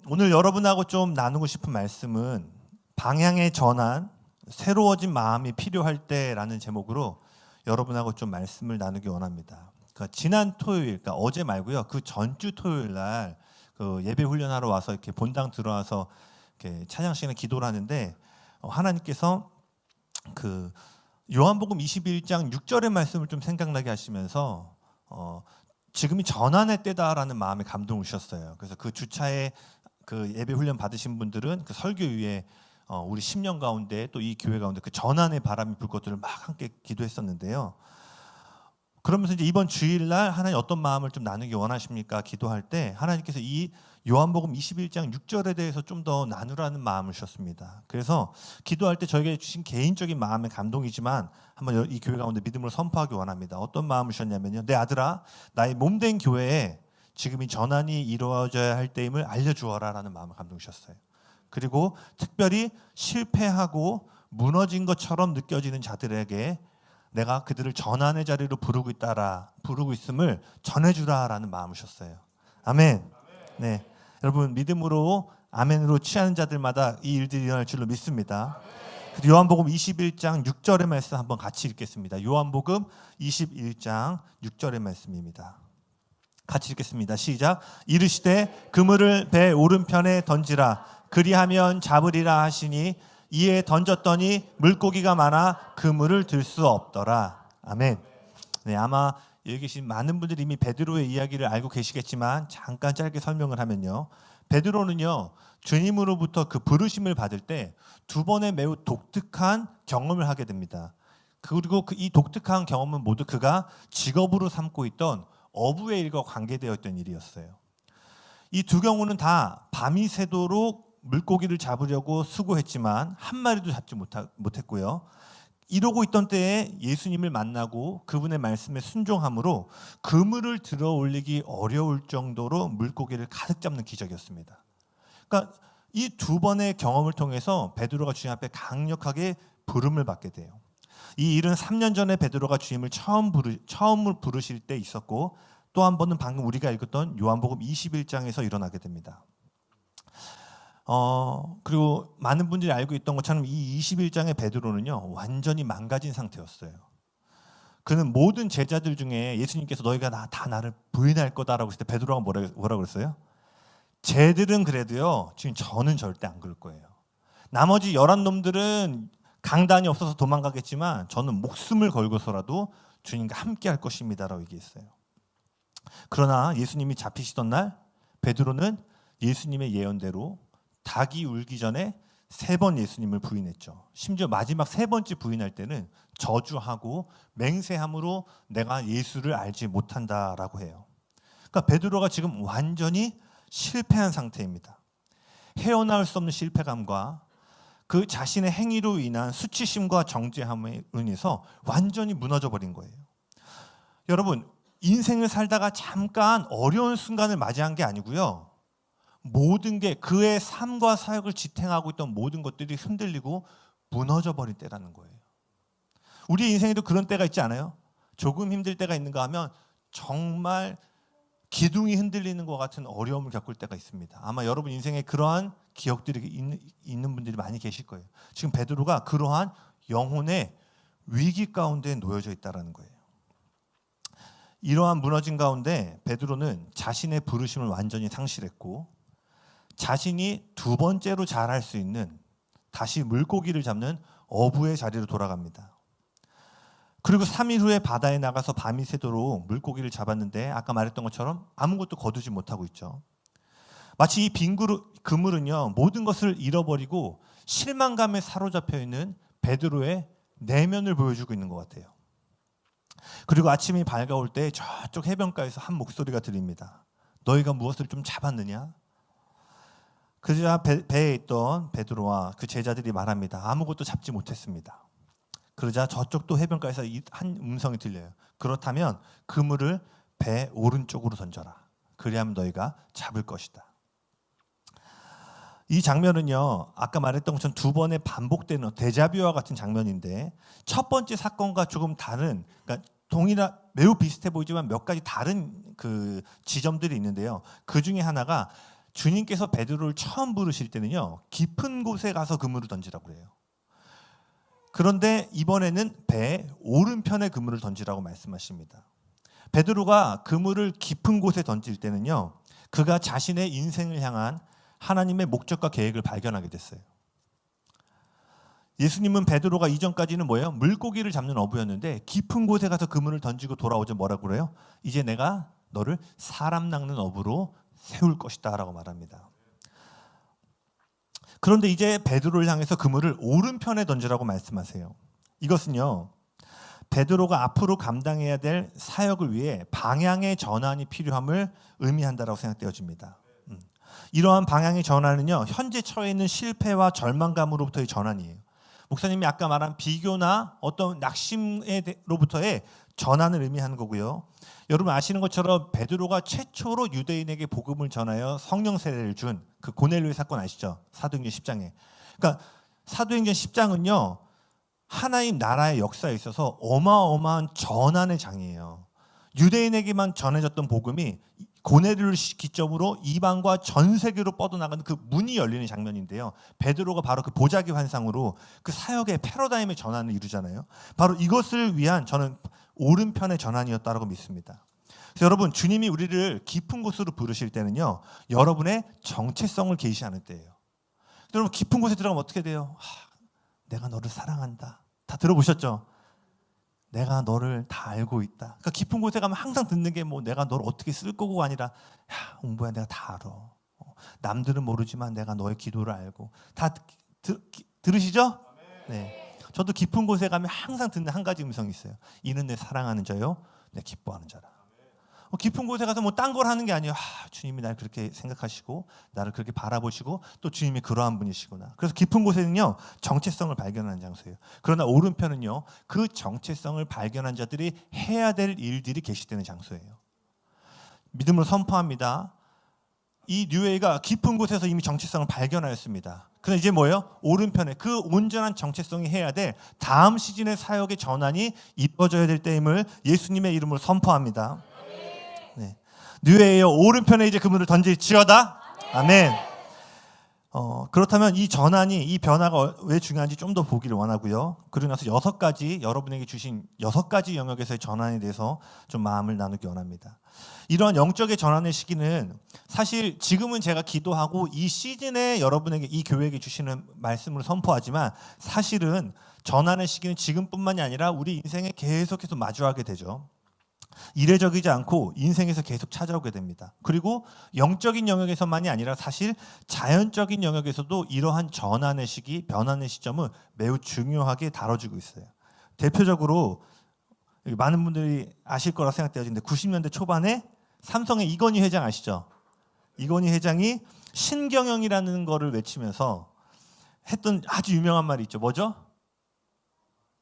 오늘 여러분하고 좀 나누고 싶은 말씀은 방향의 전환, 새로워진 마음이 필요할 때라는 제목으로 여러분하고 좀 말씀을 나누기 원합니다. 그러니까 지난 토요일, 그러니까 어제 말고요. 그 전주 토요일 날 그 예배 훈련하러 와서 이렇게 본당 들어와서 이렇게 찬양 시간에 기도를 하는데 하나님께서 그 요한복음 21장 6절의 말씀을 좀 생각나게 하시면서 지금이 전환의 때다라는 마음에 감동을 주셨어요. 그래서 그 주차에 그 예배 훈련 받으신 분들은 그 설교 위에 우리 10년 가운데 또 이 교회 가운데 그 전환의 바람이 불 것들을 막 함께 기도했었는데요. 그러면서 이제 이번 주일날 하나님 어떤 마음을 좀 나누기 원하십니까? 기도할 때 하나님께서 이 요한복음 21장 6절에 대해서 좀 더 나누라는 마음을 주셨습니다. 그래서 기도할 때 저에게 주신 개인적인 마음의 감동이지만 한번 이 교회 가운데 믿음을 선포하기 원합니다. 어떤 마음을 주셨냐면요. 내 아들아, 나의 몸된 교회에 지금 이 전환이 이루어져야 할 때임을 알려주어라라는 마음을 감동 주셨어요. 그리고 특별히 실패하고 무너진 것처럼 느껴지는 자들에게 내가 그들을 전환의 자리로 부르고 있음을 전해주라라는 마음을 주셨어요. 아멘. 네, 여러분 믿음으로 아멘으로 취하는 자들마다 이 일들이 일어날 줄로 믿습니다. 요한복음 21장 6절의 말씀 한번 같이 읽겠습니다. 요한복음 21장 6절의 말씀입니다. 같이 읽겠습니다. 시작. 이르시되 그물을 배 오른편에 던지라 그리하면 잡으리라 하시니 이에 던졌더니 물고기가 많아 그물을 들 수 없더라. 아멘. 네, 아마 여기 계신 많은 분들이 이미 베드로의 이야기를 알고 계시겠지만 잠깐 짧게 설명을 하면요. 베드로는요. 주님으로부터 그 부르심을 받을 때 두 번의 매우 독특한 경험을 하게 됩니다. 그리고 이 독특한 경험은 모두 그가 직업으로 삼고 있던 어부의 일과 관계되어 있던 일이었어요. 이 두 경우는 다 밤이 새도록 물고기를 잡으려고 수고했지만 한 마리도 잡지 못했고요. 이러고 있던 때에 예수님을 만나고 그분의 말씀에 순종함으로 그물을 들어 올리기 어려울 정도로 물고기를 가득 잡는 기적이었습니다. 그러니까 이 두 번의 경험을 통해서 베드로가 주님 앞에 강력하게 부름을 받게 돼요. 이 일은 3년 전에 베드로가 주님을 처음으로 부르실 때 있었고 또 한 번은 방금 우리가 읽었던 요한복음 21장에서 일어나게 됩니다. 그리고 많은 분들이 알고 있던 것처럼 이 21장의 베드로는요 완전히 망가진 상태였어요. 그는 모든 제자들 중에 예수님께서 너희가 다 나를 부인할 거다라고 했을 때 베드로가 뭐라 그랬어요? 쟤들은 그래도요 지금 저는 절대 안 그럴 거예요. 나머지 11놈들은 강단이 없어서 도망가겠지만 저는 목숨을 걸고서라도 주님과 함께 할 것입니다라고 얘기했어요. 그러나 예수님이 잡히시던 날 베드로는 예수님의 예언대로 닭이 울기 전에 3번 예수님을 부인했죠. 심지어 마지막 3번째 부인할 때는 저주하고 맹세함으로 내가 예수를 알지 못한다라고 해요. 그러니까 베드로가 지금 완전히 실패한 상태입니다. 헤어나올 수 없는 실패감과 그 자신의 행위로 인한 수치심과 정죄함에 인해서 완전히 무너져 버린 거예요. 여러분, 인생을 살다가 잠깐 어려운 순간을 맞이한 게 아니고요. 모든 게 그의 삶과 사역을 지탱하고 있던 모든 것들이 흔들리고 무너져 버린 때라는 거예요. 우리 인생에도 그런 때가 있지 않아요? 조금 힘들 때가 있는가 하면 정말 기둥이 흔들리는 것 같은 어려움을 겪을 때가 있습니다. 아마 여러분 인생에 그러한 기억들이 있는 분들이 많이 계실 거예요. 지금 베드로가 그러한 영혼의 위기 가운데 놓여져 있다는 거예요. 이러한 무너진 가운데 베드로는 자신의 부르심을 완전히 상실했고 자신이 두 번째로 잘할 수 있는 다시 물고기를 잡는 어부의 자리로 돌아갑니다. 그리고 3일 후에 바다에 나가서 밤이 새도록 물고기를 잡았는데 아까 말했던 것처럼 아무것도 거두지 못하고 있죠. 마치 이 빈 그물은요 모든 것을 잃어버리고 실망감에 사로잡혀 있는 베드로의 내면을 보여주고 있는 것 같아요. 그리고 아침이 밝아올 때 저쪽 해변가에서 한 목소리가 들립니다. 너희가 무엇을 좀 잡았느냐? 그러자 배에 있던 베드로와 그 제자들이 말합니다. 아무것도 잡지 못했습니다. 그러자 저쪽도 해변가에서 한 음성이 들려요. 그렇다면 그물을 배 오른쪽으로 던져라. 그리하면 너희가 잡을 것이다. 이 장면은요 아까 말했던 것처럼 두 번의 반복되는 데자뷰와 같은 장면인데 첫 번째 사건과 조금 다른 그러니까 매우 비슷해 보이지만 몇 가지 다른 그 지점들이 있는데요. 그 중에 하나가 주님께서 베드로를 처음 부르실 때는요, 깊은 곳에 가서 그물을 던지라고 그래요. 그런데 이번에는 배 오른편에 그물을 던지라고 말씀하십니다. 베드로가 그물을 깊은 곳에 던질 때는요, 그가 자신의 인생을 향한 하나님의 목적과 계획을 발견하게 됐어요. 예수님은 베드로가 이전까지는 뭐예요? 물고기를 잡는 어부였는데 깊은 곳에 가서 그물을 던지고 돌아오자 뭐라고 그래요? 이제 내가 너를 사람 낚는 어부로 세울 것이다 라고 말합니다. 그런데 이제 베드로를 향해서 그물을 오른편에 던지라고 말씀하세요. 이것은요, 베드로가 앞으로 감당해야 될 사역을 위해 방향의 전환이 필요함을 의미한다라고 생각되어집니다. 이러한 방향의 전환은요, 현재 처해 있는 실패와 절망감으로부터의 전환이에요. 목사님이 아까 말한 비교나 어떤 낙심으로부터의 전환을 의미하는 거고요. 여러분 아시는 것처럼 베드로가 최초로 유대인에게 복음을 전하여 성령 세례를 준 그 고넬료의 사건 아시죠? 사도행전 10장에. 그러니까 사도행전 10장은요, 하나님 나라의 역사에 있어서 어마어마한 전환의 장이에요. 유대인에게만 전해졌던 복음이 고넬료를 기점으로 이방과 전 세계로 뻗어나가는 그 문이 열리는 장면인데요. 베드로가 바로 그 보자기 환상으로 그 사역의 패러다임의 전환을 이루잖아요. 바로 이것을 위한 저는 오른편의 전환이었다고 믿습니다. 그래서 여러분, 주님이 우리를 깊은 곳으로 부르실 때는요, 여러분의 정체성을 계시하는 때예요. 여러분, 깊은 곳에 들어가면 어떻게 돼요? 내가 너를 사랑한다. 다 들어보셨죠? 내가 너를 다 알고 있다. 그러니까 깊은 곳에 가면 항상 듣는 게 뭐 내가 너를 어떻게 쓸 거고가 아니라, 야, 옹보야, 내가 다 알아. 남들은 모르지만 내가 너의 기도를 알고. 다 들으시죠? 네. 저도 깊은 곳에 가면 항상 듣는 한 가지 음성이 있어요. 이는 내 사랑하는 자요, 내 기뻐하는 자라. 깊은 곳에 가서 뭐 딴 걸 하는 게 아니에요. 주님이 나를 그렇게 생각하시고 나를 그렇게 바라보시고 또 주님이 그러한 분이시구나. 그래서 깊은 곳에는요, 정체성을 발견하는 장소예요. 그러나 오른편은요, 그 정체성을 발견한 자들이 해야 될 일들이 계시되는 장소예요. 믿음으로 선포합니다. 이 뉴웨이가 깊은 곳에서 이미 정체성을 발견하였습니다. 그런데 이제 뭐예요? 오른편에 그 온전한 정체성이 해야 될 다음 시즌의 사역의 전환이 이루어져야 될 때임을 예수님의 이름으로 선포합니다. 네. 뉴웨이여, 오른편에 이제 그물을 던질지어다. 아멘. 그렇다면 이 전환이, 이 변화가 왜 중요한지 좀 더 보기를 원하고요. 그러고 나서 6가지, 여러분에게 주신 6가지 영역에서의 전환에 대해서 좀 마음을 나누기 원합니다. 이러한 영적의 전환의 시기는 사실 지금은 제가 기도하고 이 시즌에 여러분에게, 이 교회에게 주시는 말씀을 선포하지만 사실은 전환의 시기는 지금뿐만이 아니라 우리 인생에 계속해서 마주하게 되죠. 이례적이지 않고 인생에서 계속 찾아오게 됩니다. 그리고 영적인 영역에서만이 아니라 사실 자연적인 영역에서도 이러한 전환의 시기, 변환의 시점은 매우 중요하게 다뤄지고 있어요. 대표적으로 많은 분들이 아실 거라 생각되어지는데 90년대 초반에 삼성의 이건희 회장 아시죠? 이건희 회장이 신경영이라는 거를 외치면서 했던 아주 유명한 말이 있죠. 뭐죠?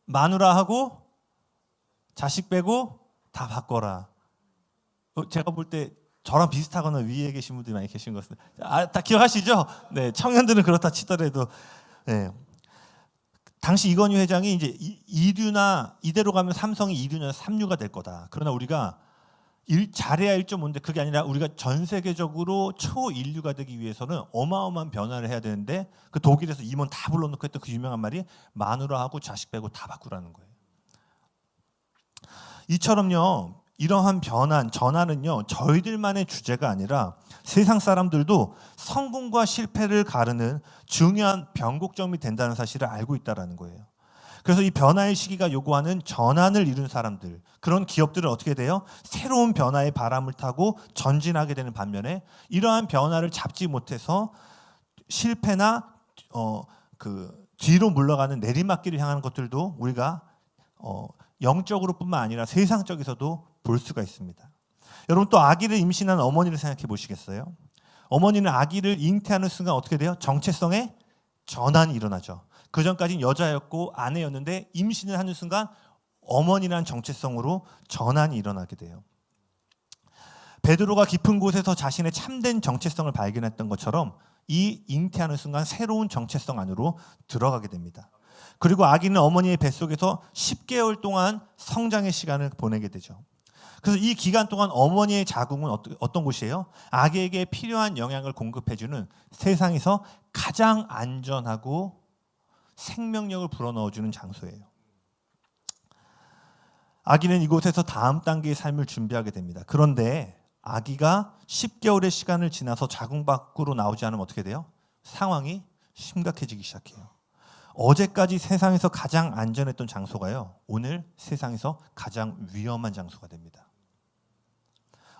마누라하고 자식 빼고 다 바꿔라. 제가 볼 때 저랑 비슷하거나 위에 계신 분들이 많이 계신 것 같습니다. 다 기억하시죠? 네, 청년들은 그렇다 치더라도, 네. 당시 이건희 회장이 이제 이대로 가면 삼성이 2류나 3류가 될 거다. 그러나 우리가 잘해야 1.5인데 그게 아니라 우리가 전 세계적으로 초인류가 되기 위해서는 어마어마한 변화를 해야 되는데 그 독일에서 임원 다 불러놓고 했던 그 유명한 말이 마누라하고 자식 빼고 다 바꾸라는 거예요. 이처럼요, 이러한 전환은요, 저희들만의 주제가 아니라 세상 사람들도 성공과 실패를 가르는 중요한 변곡점이 된다는 사실을 알고 있다는 거예요. 그래서 이 변화의 시기가 요구하는 전환을 이룬 사람들, 그런 기업들은 어떻게 돼요? 새로운 변화의 바람을 타고 전진하게 되는 반면에 이러한 변화를 잡지 못해서 실패나 뒤로 물러가는 내리막길을 향하는 것들도 우리가 영적으로뿐만 아니라 세상적에서도 볼 수가 있습니다. 여러분, 또 아기를 임신한 어머니를 생각해 보시겠어요? 어머니는 아기를 잉태하는 순간 어떻게 돼요? 정체성의 전환이 일어나죠. 그 전까지는 여자였고 아내였는데 임신을 하는 순간 어머니라는 정체성으로 전환이 일어나게 돼요. 베드로가 깊은 곳에서 자신의 참된 정체성을 발견했던 것처럼 이 잉태하는 순간 새로운 정체성 안으로 들어가게 됩니다. 그리고 아기는 어머니의 뱃속에서 10개월 동안 성장의 시간을 보내게 되죠. 그래서 이 기간 동안 어머니의 자궁은 어떤 곳이에요? 아기에게 필요한 영양을 공급해주는 세상에서 가장 안전하고 생명력을 불어넣어주는 장소예요. 아기는 이곳에서 다음 단계의 삶을 준비하게 됩니다. 그런데 아기가 10개월의 시간을 지나서 자궁 밖으로 나오지 않으면 어떻게 돼요? 상황이 심각해지기 시작해요. 어제까지 세상에서 가장 안전했던 장소가요, 오늘 세상에서 가장 위험한 장소가 됩니다.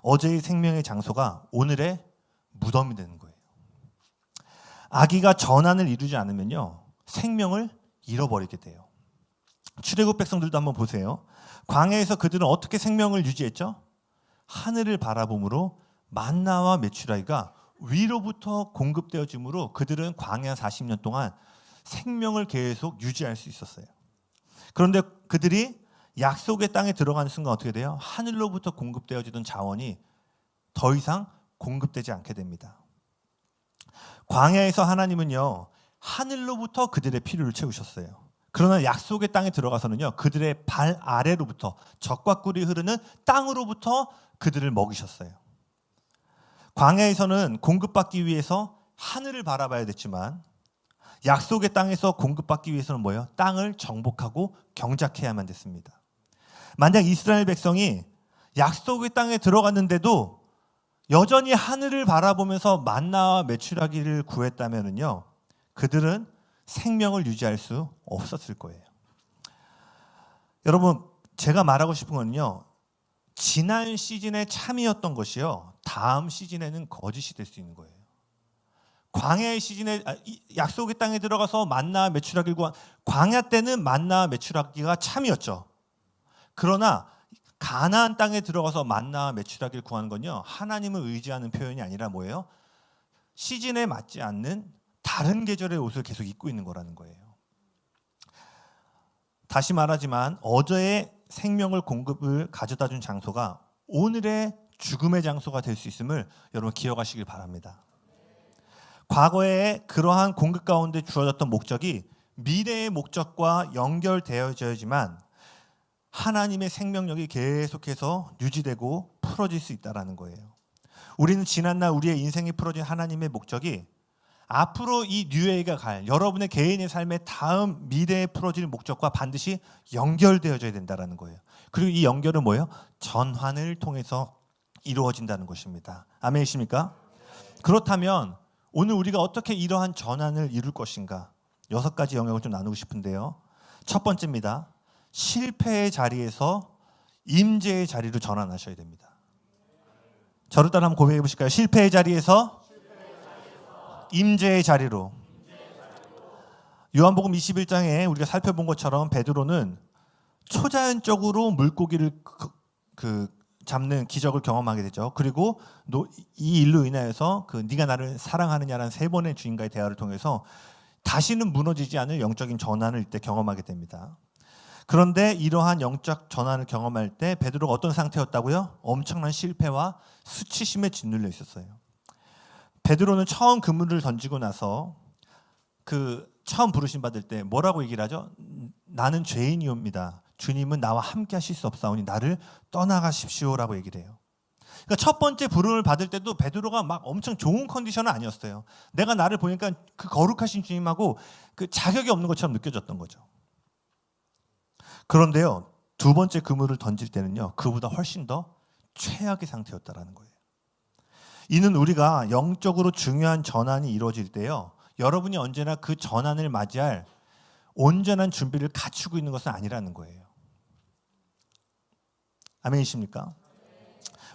어제의 생명의 장소가 오늘의 무덤이 되는 거예요. 아기가 전환을 이루지 않으면요, 생명을 잃어버리게 돼요. 출애굽 백성들도 한번 보세요. 광야에서 그들은 어떻게 생명을 유지했죠? 하늘을 바라봄으로 만나와 메추라기가 위로부터 공급되어짐으로 그들은 광야 40년 동안 생명을 계속 유지할 수 있었어요. 그런데 그들이 약속의 땅에 들어가는 순간 어떻게 돼요? 하늘로부터 공급되어지던 자원이 더 이상 공급되지 않게 됩니다. 광야에서 하나님은요, 하늘로부터 그들의 필요를 채우셨어요. 그러나 약속의 땅에 들어가서는요, 그들의 발 아래로부터 적과 꿀이 흐르는 땅으로부터 그들을 먹이셨어요. 광야에서는 공급받기 위해서 하늘을 바라봐야 됐지만 약속의 땅에서 공급받기 위해서는 뭐예요? 땅을 정복하고 경작해야만 됐습니다. 만약 이스라엘 백성이 약속의 땅에 들어갔는데도 여전히 하늘을 바라보면서 만나와 메추라기를 구했다면요, 그들은 생명을 유지할 수 없었을 거예요. 여러분, 제가 말하고 싶은 건요, 지난 시즌에 참이었던 것이요, 다음 시즌에는 거짓이 될 수 있는 거예요. 광야의 시즌에 약속의 땅에 들어가서 만나와 메추라기를 구한, 광야 때는 만나와 메추라기가 참이었죠. 그러나 가나안 땅에 들어가서 만나와 메추라기를 구하는 건요, 하나님을 의지하는 표현이 아니라 뭐예요? 시즌에 맞지 않는 다른 계절의 옷을 계속 입고 있는 거라는 거예요. 다시 말하지만 어제의 생명을 공급을 가져다 준 장소가 오늘의 죽음의 장소가 될 수 있음을 여러분 기억하시길 바랍니다. 과거에 그러한 공급 가운데 주어졌던 목적이 미래의 목적과 연결되어져야지만 하나님의 생명력이 계속해서 유지되고 풀어질 수 있다는 거예요. 우리는 지난날 우리의 인생이 풀어진 하나님의 목적이 앞으로 이 뉴에이가 갈 여러분의 개인의 삶의 다음 미래에 풀어질 목적과 반드시 연결되어져야 된다는 거예요. 그리고 이 연결은 뭐예요? 전환을 통해서 이루어진다는 것입니다. 아멘이십니까? 그렇다면 오늘 우리가 어떻게 이러한 전환을 이룰 것인가? 6가지 영역을 좀 나누고 싶은데요. 첫 번째입니다. 실패의 자리에서 임재의 자리로 전환하셔야 됩니다. 저를 따라 한번 고백해 보실까요? 실패의 자리에서 임재의 자리로. 요한복음 21장에 우리가 살펴본 것처럼 베드로는 초자연적으로 물고기를 잡는 기적을 경험하게 되죠. 그리고 이 일로 인하여서 네가 나를 사랑하느냐라는 3번의 주인과의 대화를 통해서 다시는 무너지지 않을 영적인 전환을 이때 경험하게 됩니다. 그런데 이러한 영적 전환을 경험할 때 베드로가 어떤 상태였다고요? 엄청난 실패와 수치심에 짓눌려 있었어요. 베드로는 처음 그물을 던지고 나서 처음 부르심 받을 때 뭐라고 얘기를 하죠? 나는 죄인이옵니다. 주님은 나와 함께 하실 수 없사오니 나를 떠나가십시오라고 얘기를 해요. 그러니까 첫 번째 부름을 받을 때도 베드로가 막 엄청 좋은 컨디션은 아니었어요. 내가 나를 보니까 그 거룩하신 주님하고 그 자격이 없는 것처럼 느껴졌던 거죠. 그런데요, 2번째 그물을 던질 때는요, 그보다 훨씬 더 최악의 상태였다라는 거예요. 이는 우리가 영적으로 중요한 전환이 이루어질 때요, 여러분이 언제나 그 전환을 맞이할 온전한 준비를 갖추고 있는 것은 아니라는 거예요. 아멘이십니까?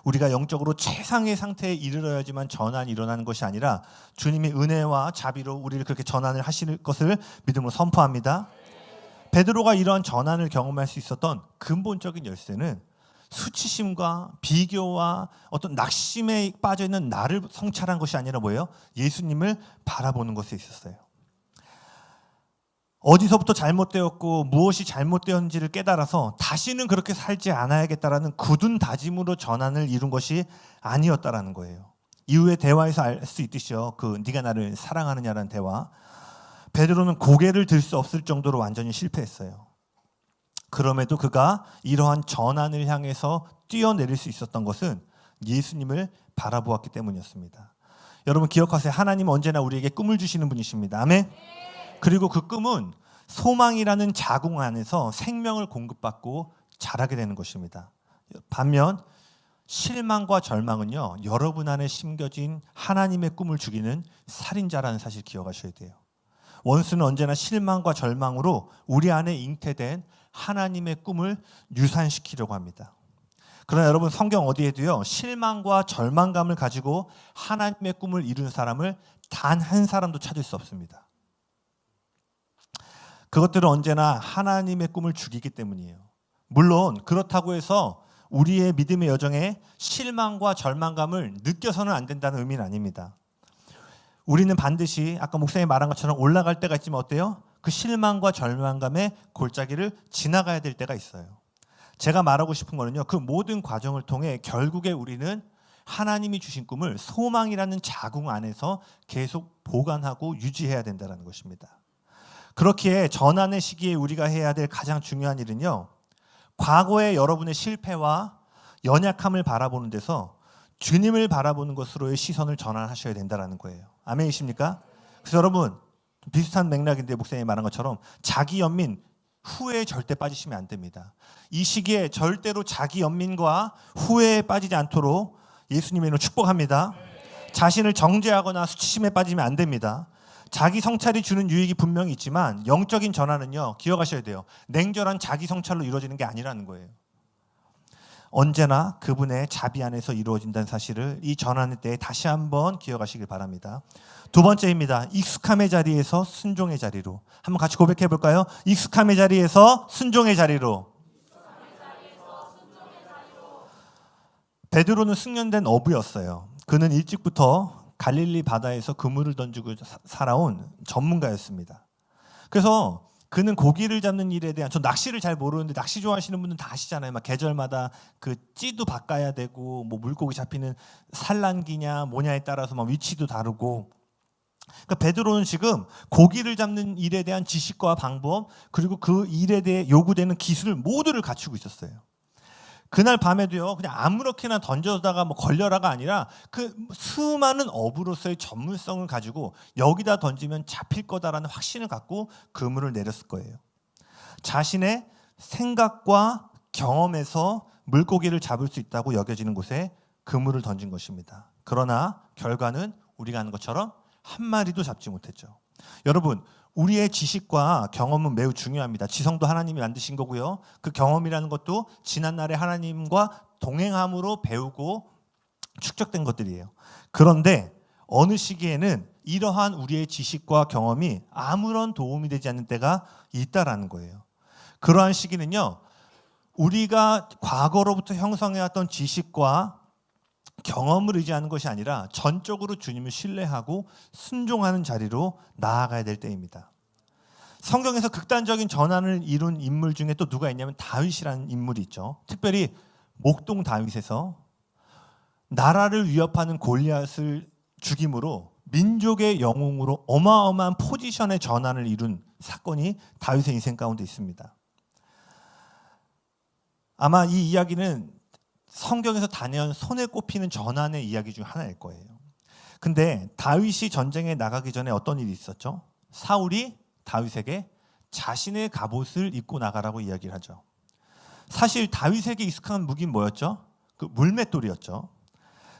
우리가 영적으로 최상의 상태에 이르러야지만 전환이 일어나는 것이 아니라 주님의 은혜와 자비로 우리를 그렇게 전환을 하실 것을 믿음으로 선포합니다. 베드로가 이러한 전환을 경험할 수 있었던 근본적인 열쇠는 수치심과 비교와 어떤 낙심에 빠져있는 나를 성찰한 것이 아니라 뭐예요? 예수님을 바라보는 것에 있었어요. 어디서부터 잘못되었고 무엇이 잘못되었는지를 깨달아서 다시는 그렇게 살지 않아야겠다라는 굳은 다짐으로 전환을 이룬 것이 아니었다라는 거예요. 이후에 대화에서 알 수 있듯이요, 네가 나를 사랑하느냐라는 대화, 베드로는 고개를 들 수 없을 정도로 완전히 실패했어요. 그럼에도 그가 이러한 전환을 향해서 뛰어내릴 수 있었던 것은 예수님을 바라보았기 때문이었습니다. 여러분 기억하세요. 하나님은 언제나 우리에게 꿈을 주시는 분이십니다. 아멘. 그리고 그 꿈은 소망이라는 자궁 안에서 생명을 공급받고 자라게 되는 것입니다. 반면 실망과 절망은요, 여러분 안에 심겨진 하나님의 꿈을 죽이는 살인자라는 사실 기억하셔야 돼요. 원수는 언제나 실망과 절망으로 우리 안에 잉태된 하나님의 꿈을 유산시키려고 합니다. 그러나 여러분 성경 어디에도요, 실망과 절망감을 가지고 하나님의 꿈을 이룬 사람을 단 한 사람도 찾을 수 없습니다. 그것들은 언제나 하나님의 꿈을 죽이기 때문이에요. 물론 그렇다고 해서 우리의 믿음의 여정에 실망과 절망감을 느껴서는 안 된다는 의미는 아닙니다. 우리는 반드시 아까 목사님이 말한 것처럼 올라갈 때가 있지만 어때요? 그 실망과 절망감의 골짜기를 지나가야 될 때가 있어요. 제가 말하고 싶은 거는요, 그 모든 과정을 통해 결국에 우리는 하나님이 주신 꿈을 소망이라는 자궁 안에서 계속 보관하고 유지해야 된다는 것입니다. 그렇기에 전환의 시기에 우리가 해야 될 가장 중요한 일은요, 과거의 여러분의 실패와 연약함을 바라보는 데서 주님을 바라보는 것으로의 시선을 전환하셔야 된다는 거예요. 아멘이십니까? 그래서 여러분 비슷한 맥락인데 목사님이 말한 것처럼 자기 연민 후회에 절대 빠지시면 안 됩니다. 이 시기에 절대로 자기 연민과 후회에 빠지지 않도록 예수님의 이름으로 축복합니다. 자신을 정죄하거나 수치심에 빠지면 안 됩니다. 자기 성찰이 주는 유익이 분명히 있지만 영적인 전환은요, 기억하셔야 돼요. 냉철한 자기 성찰로 이루어지는 게 아니라는 거예요. 언제나 그분의 자비 안에서 이루어진다는 사실을 이 전환의 때에 다시 한번 기억하시길 바랍니다. 두 번째입니다. 익숙함의 자리에서 순종의 자리로. 한번 같이 고백해 볼까요? 익숙함의 자리에서 순종의 자리로. 베드로는 숙련된 어부였어요. 그는 일찍부터 갈릴리 바다에서 그물을 던지고 살아온 전문가였습니다. 그래서 그는 고기를 잡는 일에 대한, 저 낚시를 잘 모르는데 낚시 좋아하시는 분들은 다 아시잖아요. 막 계절마다 그 찌도 바꿔야 되고, 뭐 물고기 잡히는 산란기냐 뭐냐에 따라서 막 위치도 다르고. 그러니까 베드로는 지금 고기를 잡는 일에 대한 지식과 방법, 그리고 그 일에 대해 요구되는 기술을 모두를 갖추고 있었어요. 그날 밤에도요, 그냥 아무렇게나 던져다가 뭐 걸려라가 아니라 그 수많은 어부로서의 전문성을 가지고 여기다 던지면 잡힐 거다라는 확신을 갖고 그물을 내렸을 거예요. 자신의 생각과 경험에서 물고기를 잡을 수 있다고 여겨지는 곳에 그물을 던진 것입니다. 그러나 결과는 우리가 아는 것처럼 한 마리도 잡지 못했죠. 여러분, 우리의 지식과 경험은 매우 중요합니다. 지성도 하나님이 만드신 거고요. 그 경험이라는 것도 지난날에 하나님과 동행함으로 배우고 축적된 것들이에요. 그런데 어느 시기에는 이러한 우리의 지식과 경험이 아무런 도움이 되지 않는 때가 있다라는 거예요. 그러한 시기는요, 우리가 과거로부터 형성해왔던 지식과 경험을 의지하는 것이 아니라 전적으로 주님을 신뢰하고 순종하는 자리로 나아가야 될 때입니다. 성경에서 극단적인 전환을 이룬 인물 중에 또 누가 있냐면 다윗이라는 인물이 있죠. 특별히 목동 다윗에서 나라를 위협하는 골리앗을 죽임으로 민족의 영웅으로 어마어마한 포지션의 전환을 이룬 사건이 다윗의 인생 가운데 있습니다. 아마 이 이야기는 성경에서 단연 손에 꼽히는 전환의 이야기 중 하나일 거예요. 근데 다윗이 전쟁에 나가기 전에 어떤 일이 있었죠? 사울이 다윗에게 자신의 갑옷을 입고 나가라고 이야기를 하죠. 사실 다윗에게 익숙한 무기는 뭐였죠? 그 물맷돌이었죠.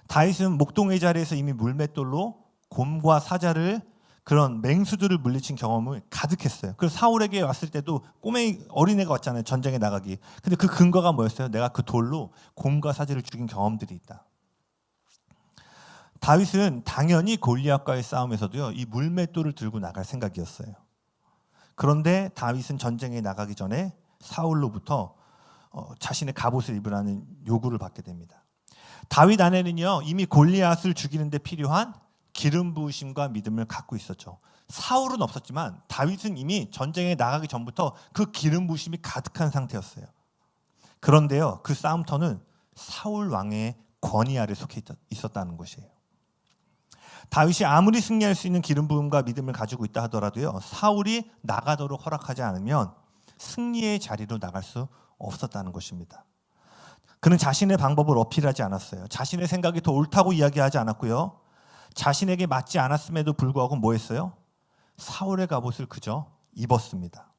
다윗은 목동의 자리에서 이미 물맷돌로 곰과 사자를, 그런 맹수들을 물리친 경험을 가득했어요. 그래서 사울에게 왔을 때도 꼬맹이 어린애가 왔잖아요. 전쟁에 나가기. 근데 그 근거가 뭐였어요? 내가 그 돌로 곰과 사자를 죽인 경험들이 있다. 다윗은 당연히 골리앗과의 싸움에서도요, 이 물맷돌을 들고 나갈 생각이었어요. 그런데 다윗은 전쟁에 나가기 전에 사울로부터 자신의 갑옷을 입으라는 요구를 받게 됩니다. 다윗 안에는요, 이미 골리앗을 죽이는 데 필요한 기름 부으심과 믿음을 갖고 있었죠. 사울은 없었지만 다윗은 이미 전쟁에 나가기 전부터 그 기름 부으심이 가득한 상태였어요. 그런데요, 그 싸움터는 사울 왕의 권위 아래 속해 있었다는 것이에요. 다윗이 아무리 승리할 수 있는 기름 부음과 믿음을 가지고 있다 하더라도요, 사울이 나가도록 허락하지 않으면 승리의 자리로 나갈 수 없었다는 것입니다. 그는 자신의 방법을 어필하지 않았어요. 자신의 생각이 더 옳다고 이야기하지 않았고요. 자신에게 맞지 않았음에도 불구하고 뭐 했어요? 사울의 갑옷을 그저 입었습니다.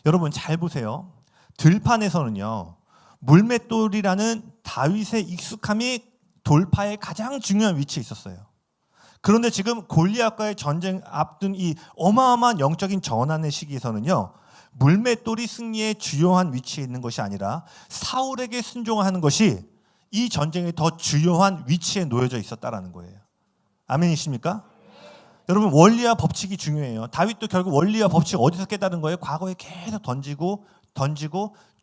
여러분 잘 보세요. 들판에서는요, 물맷돌이라는 다윗의 익숙함이 돌파의 가장 중요한 위치에 있었어요. 그런데 지금 골리앗과의 전쟁 앞둔 이 어마어마한 영적인 전환의 시기에서는요, 물맷돌이 승리의 주요한 위치에 있는 것이 아니라 사울에게 순종하는 것이 이 전쟁의 더 주요한 위치에 놓여져 있었다라는 거예요. 아멘이십니까? 여러분 원리와 법칙이 중요해요. 다윗도 결국 원리와 법칙 어디서 깨달은 거예요? 과거에 계속 던지고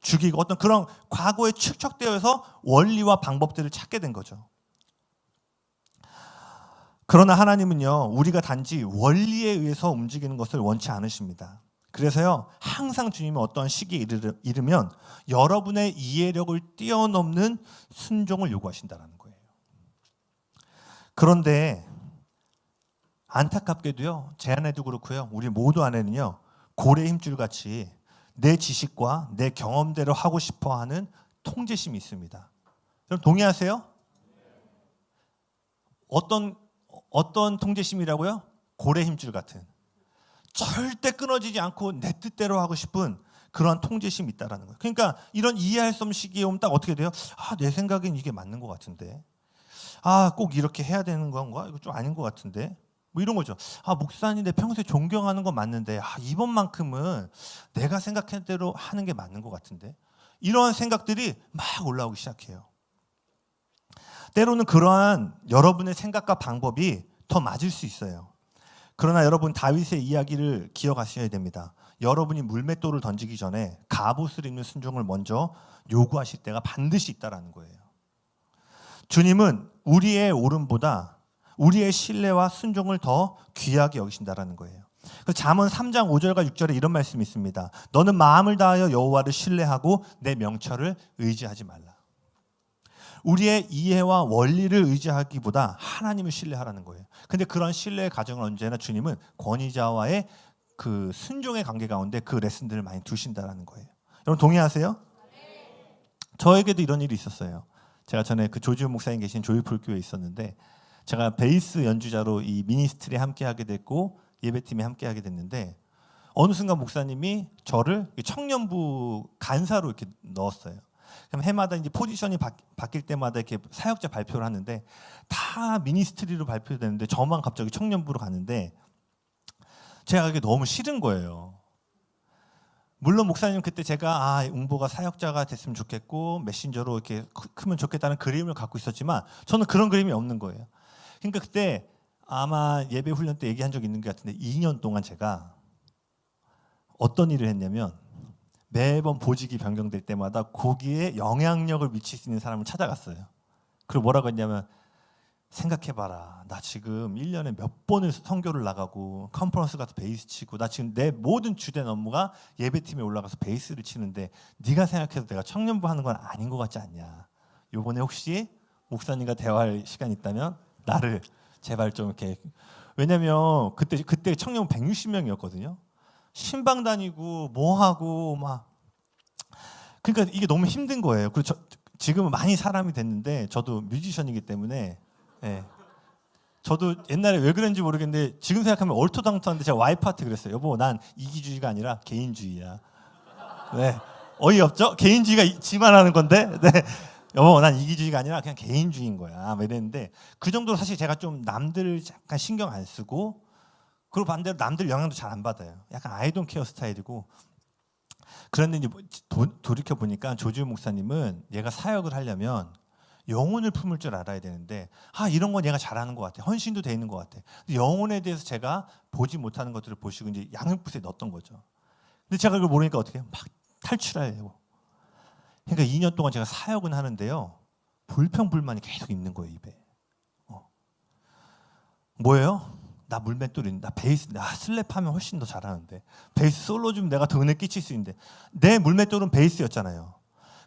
죽이고 어떤 그런 과거에 축적되어서 원리와 방법들을 찾게 된 거죠. 그러나 하나님은요, 우리가 단지 원리에 의해서 움직이는 것을 원치 않으십니다. 그래서요, 항상 주님은 어떤 시기에 이르면 여러분의 이해력을 뛰어넘는 순종을 요구하신다는 거예요. 그런데 안타깝게도요, 제 안에도 그렇고요, 우리 모두 안에는요, 고래 힘줄 같이 내 지식과 내 경험대로 하고 싶어하는 통제심이 있습니다. 여러분 동의하세요? 어떤 통제심이라고요? 고래 힘줄 같은. 절대 끊어지지 않고 내 뜻대로 하고 싶은 그러한 통제심이 있다라는 거예요. 그러니까 이런 이해할 수 없는 시기에 오면 딱 어떻게 돼요? 내 생각엔 이게 맞는 것 같은데. 꼭 이렇게 해야 되는 건가? 이거 좀 아닌 것 같은데. 뭐 이런 거죠. 목사님 내 평소에 존경하는 건 맞는데 이번만큼은 내가 생각한 대로 하는 게 맞는 것 같은데. 이러한 생각들이 막 올라오기 시작해요. 때로는 그러한 여러분의 생각과 방법이 더 맞을 수 있어요. 그러나 여러분 다윗의 이야기를 기억하셔야 됩니다. 여러분이 물맷돌을 던지기 전에 갑옷을 입는 순종을 먼저 요구하실 때가 반드시 있다라는 거예요. 주님은 우리의 옳음보다 우리의 신뢰와 순종을 더 귀하게 여기신다라는 거예요. 그래서 잠언 3장 5절과 6절에 이런 말씀이 있습니다. 너는 마음을 다하여 여호와를 신뢰하고 내 명철을 의지하지 말라. 우리의 이해와 원리를 의지하기보다 하나님을 신뢰하라는 거예요. 근데 그런 신뢰의 과정을 언제나 주님은 권위자와의 그 순종의 관계 가운데 그 레슨들을 많이 두신다라는 거예요. 여러분 동의하세요? 네. 저에게도 이런 일이 있었어요. 제가 전에 그 조지훈 목사님 계신 조이풀교회에 있었는데 제가 베이스 연주자로 이 미니스트리에 함께하게 됐고 예배팀에 함께하게 됐는데 어느 순간 목사님이 저를 청년부 간사로 이렇게 넣었어요. 그럼 해마다 이제 포지션이 바뀔 때마다 이렇게 사역자 발표를 하는데 다 미니스트리로 발표되는데 저만 갑자기 청년부로 가는데 제가 그게 너무 싫은 거예요. 물론 목사님 그때 제가 웅보가 사역자가 됐으면 좋겠고 메신저로 이렇게 크면 좋겠다는 그림을 갖고 있었지만 저는 그런 그림이 없는 거예요. 그러니까 그때 아마 예배 훈련 때 얘기한 적이 있는 것 같은데 2년 동안 제가 어떤 일을 했냐면 매번 보직이 변경될 때마다 거기에 영향력을 미칠 수 있는 사람을 찾아갔어요. 그리고 뭐라고 했냐면 생각해봐라. 나 지금 1년에 몇 번을 선교를 나가고 컨퍼런스 가서 베이스 치고 나 지금 내 모든 주된 업무가 예배팀에 올라가서 베이스를 치는데 네가 생각해도 내가 청년부 하는 건 아닌 것 같지 않냐. 요번에 혹시 목사님과 대화할 시간 있다면 나를 제발 좀 이렇게 왜냐면 그때 청년 160명이었거든요. 신방 다니고 뭐 하고 막 그러니까 이게 너무 힘든 거예요. 그리고 지금은 많이 사람이 됐는데 저도 뮤지션이기 때문에 저도 옛날에 왜 그런지 모르겠는데 지금 생각하면 얼토당토한데 제가 와이프한테 그랬어요. 여보 난 이기주의가 아니라 개인주의야. 네. 어이없죠? 개인주의가 지만 하는 건데 네. 여보 난 이기주의가 아니라 그냥 개인주의인 거야. 이랬는데 그 정도로 사실 제가 좀 남들 약간 신경 안 쓰고 그리고 반대로 남들 영향도 잘 안 받아요. 약간 I don't care 스타일이고 그런데 이제 돌이켜 보니까 조지훈 목사님은 얘가 사역을 하려면 영혼을 품을 줄 알아야 되는데 이런 건 얘가 잘하는 것 같아. 헌신도 돼 있는 것 같아. 영혼에 대해서 제가 보지 못하는 것들을 보시고 이제 양육부에 넣었던 거죠. 근데 제가 그걸 모르니까 어떻게 막 탈출하려고. 그러니까 2년 동안 제가 사역은 하는데요. 불평불만이 계속 있는 거예요, 입에. 뭐예요? 나 물맷돌인데, 나 베이스, 나 슬랩하면 훨씬 더 잘하는데 베이스 솔로 주면 내가 더 은혜 끼칠 수 있는데 내 물맷돌은 베이스였잖아요.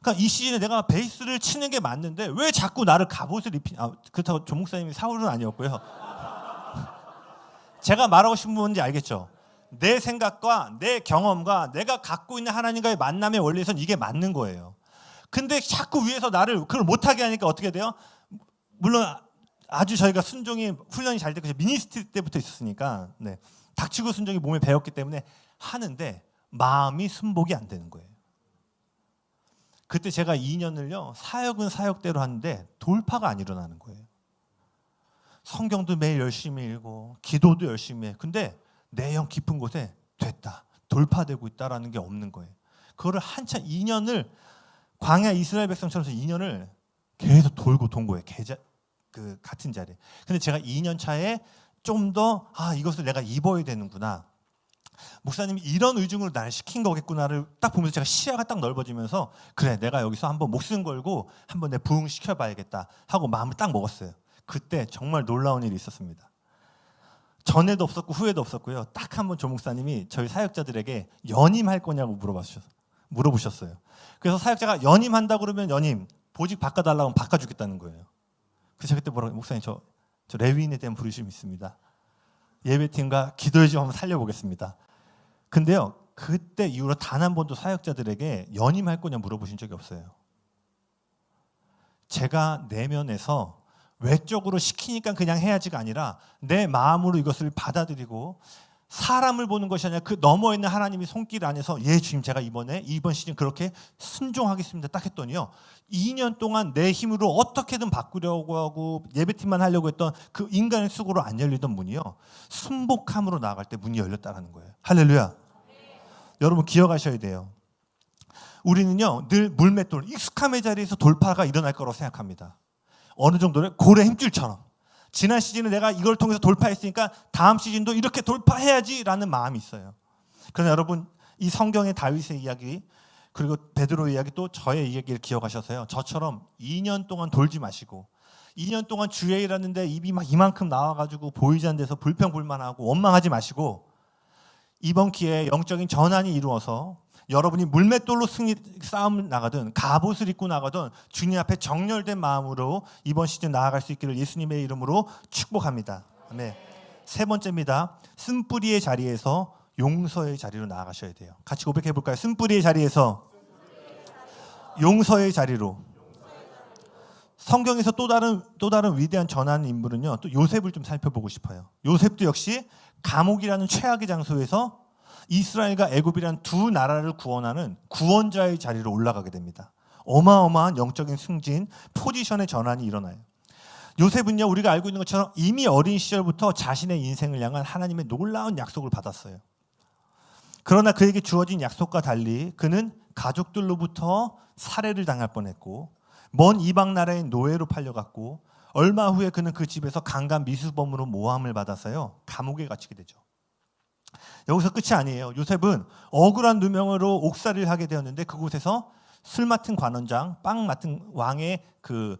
그러니까 이 시즌에 내가 베이스를 치는 게 맞는데 왜 자꾸 나를 갑옷을 그렇다고 조 목사님이 사울은 아니었고요. 제가 말하고 싶은 뭔지 알겠죠? 내 생각과 내 경험과 내가 갖고 있는 하나님과의 만남의 원리에서는 이게 맞는 거예요. 근데 자꾸 위에서 나를 그걸 못하게 하니까 어떻게 돼요? 물론 아주 저희가 순종이 훈련이 잘 되고 미니스트리 때부터 있었으니까 닥치고 순종이 몸에 배웠기 때문에 하는데 마음이 순복이 안 되는 거예요. 그때 제가 2년을요 사역은 사역대로 하는데 돌파가 안 일어나는 거예요. 성경도 매일 열심히 읽고 기도도 열심히 해. 근데 내영 깊은 곳에 됐다, 돌파되고 있다라는 게 없는 거예요. 그거를 한참 2년을 광야 이스라엘 백성처럼 2년을 계속 돌고 돈 거예요. 그 같은 자리에. 근데 제가 2년 차에 좀 더 이것을 내가 입어야 되는구나. 목사님이 이런 의중으로 나를 시킨 거겠구나를 딱 보면서 제가 시야가 딱 넓어지면서 그래, 내가 여기서 한번 목숨 걸고 한번 내 부흥시켜 봐야겠다 하고 마음을 딱 먹었어요. 그때 정말 놀라운 일이 있었습니다. 전에도 없었고 후에도 없었고요. 딱 한번 조 목사님이 저희 사역자들에게 연임할 거냐고 물어보셨어요. 그래서 사역자가 연임한다 그러면 연임, 보직 바꿔달라고 하면 바꿔주겠다는 거예요. 그래서 그때 뭐라고, 목사님 저 레위인에 대한 부르심이 있습니다. 예배팀과 기도회 좀 한번 살려보겠습니다. 근데요, 그때 이후로 단 한 번도 사역자들에게 연임할 거냐 물어보신 적이 없어요. 제가 내면에서 외적으로 시키니까 그냥 해야지가 아니라 내 마음으로 이것을 받아들이고 사람을 보는 것이 아니라 그 너머에 있는 하나님의 손길 안에서 주님 제가 이번 시즌 그렇게 순종하겠습니다 딱 했더니요, 2년 동안 내 힘으로 어떻게든 바꾸려고 하고 예배팀만 하려고 했던 그 인간의 수고로 안 열리던 문이요, 순복함으로 나아갈 때 문이 열렸다는 거예요. 할렐루야. 여러분 기억하셔야 돼요. 우리는요 늘 물맷돌, 익숙함의 자리에서 돌파가 일어날 거라고 생각합니다. 어느 정도는 고래 힘줄처럼 지난 시즌에 내가 이걸 통해서 돌파했으니까 다음 시즌도 이렇게 돌파해야지라는 마음이 있어요. 그러나 여러분, 이 성경의 다윗의 이야기 그리고 베드로의 이야기 또 저의 이야기를 기억하셔서요, 저처럼 2년 동안 돌지 마시고 2년 동안 주의 일하는데 입이 막 이만큼 나와가지고 보이지 않는 데서 불평불만하고 원망하지 마시고 이번 기회에 영적인 전환이 이루어서 여러분이 물맷돌로 싸움을 나가든 갑옷을 입고 나가든 주님 앞에 정렬된 마음으로 이번 시즌 나아갈 수 있기를 예수님의 이름으로 축복합니다. 아멘. 세 번째입니다. 쓴뿌리의 자리에서 용서의 자리로 나아가셔야 돼요. 같이 고백해 볼까요? 쓴뿌리의 자리에서 용서의 자리로. 성경에서 또 다른 위대한 전환 인물은요, 또 요셉을 좀 살펴보고 싶어요. 요셉도 역시 감옥이라는 최악의 장소에서 이스라엘과 애굽이라는 두 나라를 구원하는 구원자의 자리로 올라가게 됩니다. 어마어마한 영적인 승진, 포지션의 전환이 일어나요. 요셉은요, 우리가 알고 있는 것처럼 이미 어린 시절부터 자신의 인생을 향한 하나님의 놀라운 약속을 받았어요. 그러나 그에게 주어진 약속과 달리 그는 가족들로부터 살해를 당할 뻔했고 먼 이방 나라의 노예로 팔려갔고 얼마 후에 그는 그 집에서 강간 미수범으로 모함을 받아서요, 감옥에 갇히게 되죠. 여기서 끝이 아니에요. 요셉은 억울한 누명으로 옥살이를 하게 되었는데 그곳에서 술 맡은 관원장, 빵 맡은 왕의 그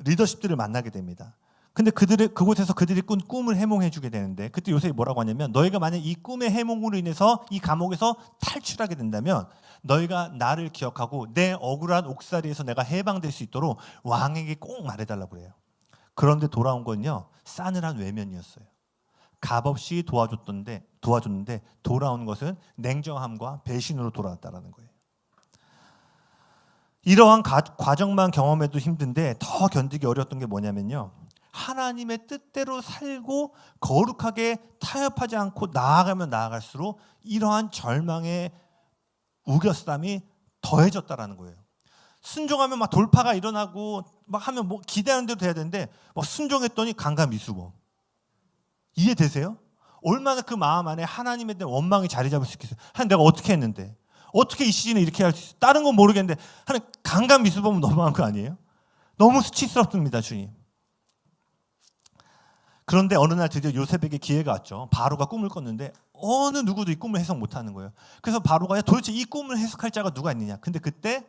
리더십들을 만나게 됩니다. 근데 그곳에서 그들이 꾼 꿈을 해몽해 주게 되는데 그때 요셉이 뭐라고 하냐면, 너희가 만약 이 꿈의 해몽으로 인해서 이 감옥에서 탈출하게 된다면 너희가 나를 기억하고 내 억울한 옥살이에서 내가 해방될 수 있도록 왕에게 꼭 말해달라고 해요. 그런데 돌아온 건요, 싸늘한 외면이었어요. 값없이 도와줬는데 돌아온 것은 냉정함과 배신으로 돌아왔다는 거예요. 이러한 과정만 경험해도 힘든데 더 견디기 어려웠던 게 뭐냐면요, 하나님의 뜻대로 살고 거룩하게 타협하지 않고 나아가면 나아갈수록 이러한 절망의 우겨쌈이 더해졌다라는 거예요. 순종하면 막 돌파가 일어나고 막 하면 뭐 기대하는 대로 돼야 되는데 막 순종했더니 강간 미수범. 이해되세요? 얼마나 그 마음 안에 하나님에 대한 원망이 자리 잡을 수 있겠어요. 하나님, 내가 어떻게 했는데, 어떻게 이 시즌에 이렇게 할 수 있어요? 다른 건 모르겠는데 하나님, 강간 미수범은 너무한 거 아니에요? 너무 수치스럽습니다, 주님. 그런데 어느 날 드디어 요셉에게 기회가 왔죠. 바로가 꿈을 꿨는데 어느 누구도 이 꿈을 해석 못하는 거예요. 그래서 바로가 도대체 이 꿈을 해석할 자가 누가 있느냐. 근데 그때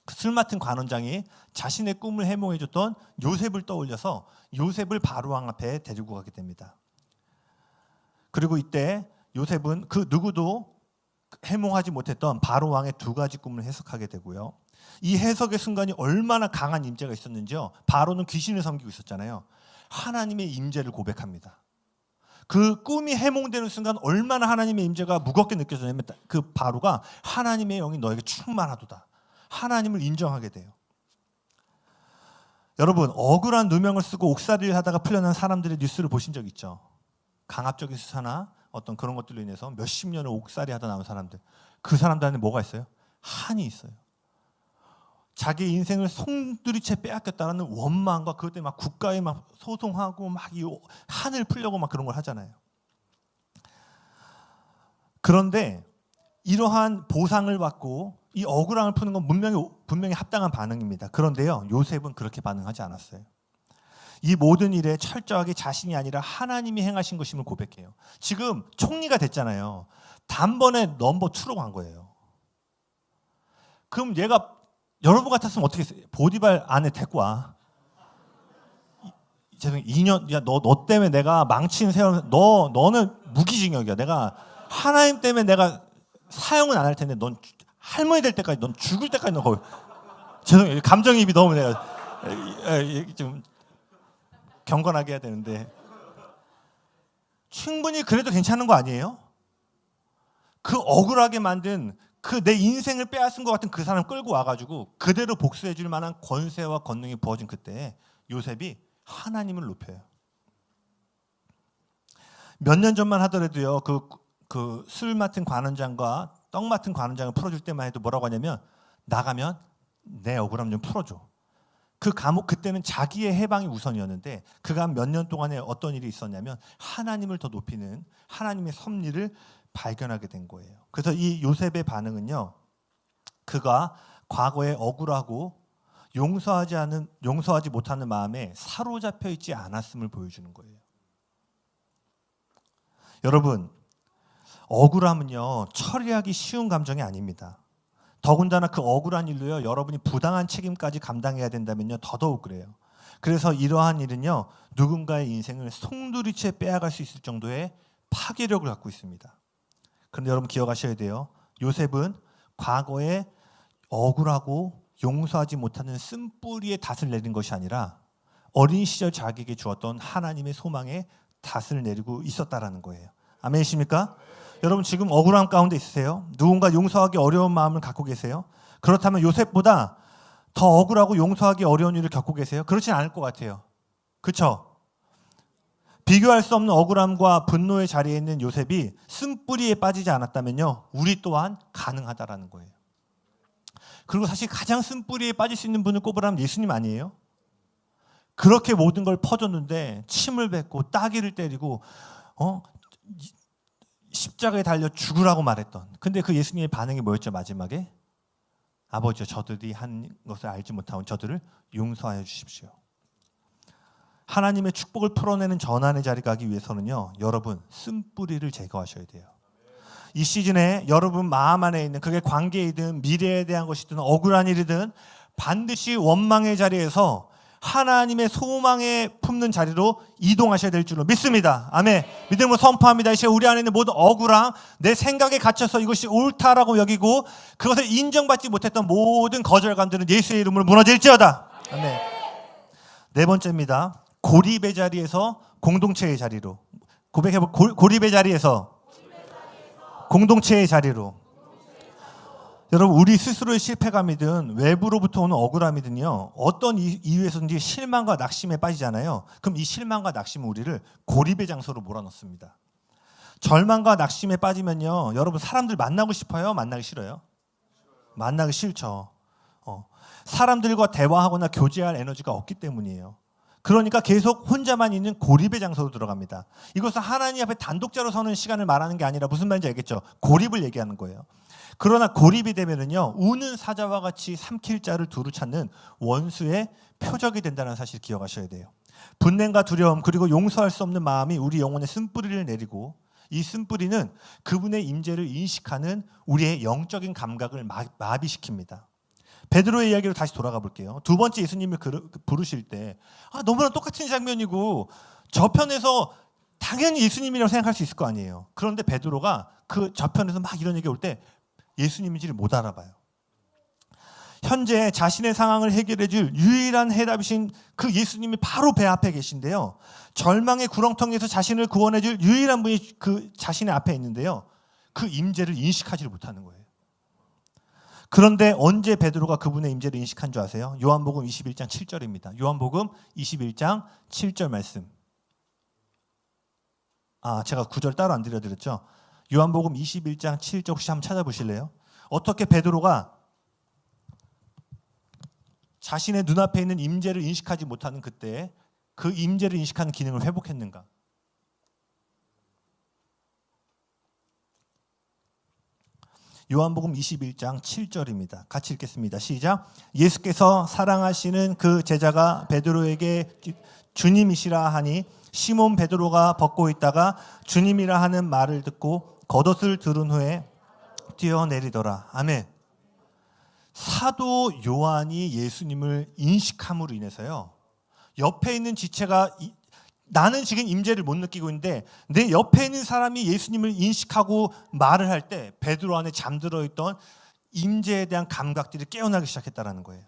술 맡은 관원장이 자신의 꿈을 해몽해줬던 요셉을 떠올려서 요셉을 바로왕 앞에 데리고 가게 됩니다. 그리고 이때 요셉은 그 누구도 해몽하지 못했던 바로왕의 두 가지 꿈을 해석하게 되고요. 이 해석의 순간이 얼마나 강한 임재가 있었는지요. 바로는 귀신을 섬기고 있었잖아요. 하나님의 임재를 고백합니다. 그 꿈이 해몽되는 순간 얼마나 하나님의 임재가 무겁게 느껴지냐면 그 바로가 하나님의 영이 너에게 충만하도다. 하나님을 인정하게 돼요. 여러분, 억울한 누명을 쓰고 옥살이를 하다가 풀려난 사람들의 뉴스를 보신 적 있죠? 강압적인 수사나 어떤 그런 것들로 인해서 몇십 년을 옥살이 하다 나온 사람들. 그 사람들한테 뭐가 있어요? 한이 있어요. 자기 인생을 송두리째 빼앗겼다는 원망과 그것 때문에 막 국가에 막 소송하고 막 이 한을 풀려고 막 그런 걸 하잖아요. 그런데 이러한 보상을 받고 이 억울함을 푸는 건 분명히 합당한 반응입니다. 그런데요, 요셉은 그렇게 반응하지 않았어요. 이 모든 일에 철저하게 자신이 아니라 하나님이 행하신 것임을 고백해요. 지금 총리가 됐잖아요. 단번에 넘버 2로 간 거예요. 그럼 얘가 여러분 같았으면 어떻게 했어요? 보디발 안에 데리고 와. 죄송해요. 2년, 야, 너 때문에 내가 망친 세월, 너는 무기징역이야. 내가 하나님 때문에 내가 사형은 안 할 텐데 넌 할머니 될 때까지, 넌 죽을 때까지 너 거기. 죄송해요. 감정이입이 너무 내가 좀 경건하게 해야 되는데 충분히 그래도 괜찮은 거 아니에요? 그 억울하게 만든 그 내 인생을 빼앗은 것 같은 그 사람 끌고 와가지고 그대로 복수해 줄 만한 권세와 권능이 부어진 그때 요셉이 하나님을 높여요. 몇 년 전만 하더라도요, 그 술 맡은 관원장과 떡 맡은 관원장을 풀어줄 때만 해도 뭐라고 하냐면, 나가면 내 억울함 좀 풀어줘. 그 감옥, 그때는 자기의 해방이 우선이었는데 그가 몇 년 동안에 어떤 일이 있었냐면 하나님을 더 높이는 하나님의 섭리를 발견하게 된 거예요. 그래서 이 요셉의 반응은요, 그가 과거에 억울하고 용서하지 못하는 마음에 사로잡혀 있지 않았음을 보여주는 거예요. 여러분, 억울함은요, 처리하기 쉬운 감정이 아닙니다. 더군다나 그 억울한 일로요, 여러분이 부당한 책임까지 감당해야 된다면요, 더더욱 그래요. 그래서 이러한 일은요, 누군가의 인생을 송두리째 빼앗갈 수 있을 정도의 파괴력을 갖고 있습니다. 그런데 여러분 기억하셔야 돼요. 요셉은 과거에 억울하고 용서하지 못하는 쓴뿌리에 닷을 내린 것이 아니라 어린 시절 자기에게 주었던 하나님의 소망에 닷을 내리고 있었다라는 거예요. 아멘이십니까? 여러분 지금 억울함 가운데 있으세요? 누군가 용서하기 어려운 마음을 갖고 계세요? 그렇다면 요셉보다 더 억울하고 용서하기 어려운 일을 겪고 계세요? 그렇진 않을 것 같아요. 그렇죠? 비교할 수 없는 억울함과 분노의 자리에 있는 요셉이 쓴뿌리에 빠지지 않았다면요, 우리 또한 가능하다라는 거예요. 그리고 사실 가장 쓴뿌리에 빠질 수 있는 분을 꼽으라면 예수님 아니에요? 그렇게 모든 걸 퍼줬는데 침을 뱉고 따귀를 때리고 십자가에 달려 죽으라고 말했던, 근데 그 예수님의 반응이 뭐였죠? 마지막에 아버지여, 저들이 한 것을 알지 못하는 저들을 용서하여 주십시오. 하나님의 축복을 풀어내는 전환의 자리 가기 위해서는요, 여러분 쓴뿌리를 제거하셔야 돼요. 이 시즌에 여러분 마음 안에 있는, 그게 관계이든 미래에 대한 것이든 억울한 일이든 반드시 원망의 자리에서 하나님의 소망에 품는 자리로 이동하셔야 될 줄로 믿습니다. 아멘. 믿음으로 선포합니다. 이 시간 우리 안에 있는 모든 억울함, 내 생각에 갇혀서 이것이 옳다라고 여기고 그것을 인정받지 못했던 모든 거절감들은 예수의 이름으로 무너질지어다. 아멘. 네 번째입니다. 고립의 자리에서 공동체의 자리로. 고립의 자리에서 공동체의 자리로. 여러분, 우리 스스로의 실패감이든 외부로부터 오는 억울함이든요, 어떤 이유에서든지 실망과 낙심에 빠지잖아요. 그럼 이 실망과 낙심은 우리를 고립의 장소로 몰아넣습니다. 절망과 낙심에 빠지면요, 여러분 사람들 만나고 싶어요? 만나기 싫어요? 만나기 싫죠. 사람들과 대화하거나 교제할 에너지가 없기 때문이에요. 그러니까 계속 혼자만 있는 고립의 장소로 들어갑니다. 이것은 하나님 앞에 단독자로 서는 시간을 말하는 게 아니라 무슨 말인지 알겠죠? 고립을 얘기하는 거예요. 그러나 고립이 되면은요, 우는 사자와 같이 삼킬 자를 두루 찾는 원수의 표적이 된다는 사실 기억하셔야 돼요. 분냄과 두려움 그리고 용서할 수 없는 마음이 우리 영혼에 쓴뿌리를 내리고, 이 쓴뿌리는 그분의 임재를 인식하는 우리의 영적인 감각을 마비시킵니다. 베드로의 이야기로 다시 돌아가 볼게요. 두 번째 예수님을 부르실 때 너무나 똑같은 장면이고 저편에서 당연히 예수님이라고 생각할 수 있을 거 아니에요. 그런데 베드로가 그 저편에서 막 이런 얘기 올 때 예수님인지를 못 알아봐요. 현재 자신의 상황을 해결해 줄 유일한 해답이신 그 예수님이 바로 배 앞에 계신데요. 절망의 구렁텅이에서 자신을 구원해 줄 유일한 분이 그 자신의 앞에 있는데요. 그 임재를 인식하지를 못하는 거예요. 그런데 언제 베드로가 그분의 임재를 인식한 줄 아세요? 요한복음 21장 7절입니다. 요한복음 21장 7절 말씀. 제가 9절 따로 안 드렸죠. 요한복음 21장 7절 혹시 한번 찾아보실래요? 어떻게 베드로가 자신의 눈앞에 있는 임재를 인식하지 못하는 그때 그 임재를 인식하는 기능을 회복했는가? 요한복음 21장 7절입니다. 같이 읽겠습니다. 시작. 예수께서 사랑하시는 그 제자가 베드로에게 주님이시라 하니 시몬 베드로가 벗고 있다가 주님이라 하는 말을 듣고 겉옷을 두른 후에 뛰어내리더라. 아멘. 사도 요한이 예수님을 인식함으로 인해서요. 옆에 있는 지체가 나는 지금 임재를 못 느끼고 있는데 내 옆에 있는 사람이 예수님을 인식하고 말을 할 때 베드로 안에 잠들어 있던 임재에 대한 감각들이 깨어나기 시작했다는 거예요.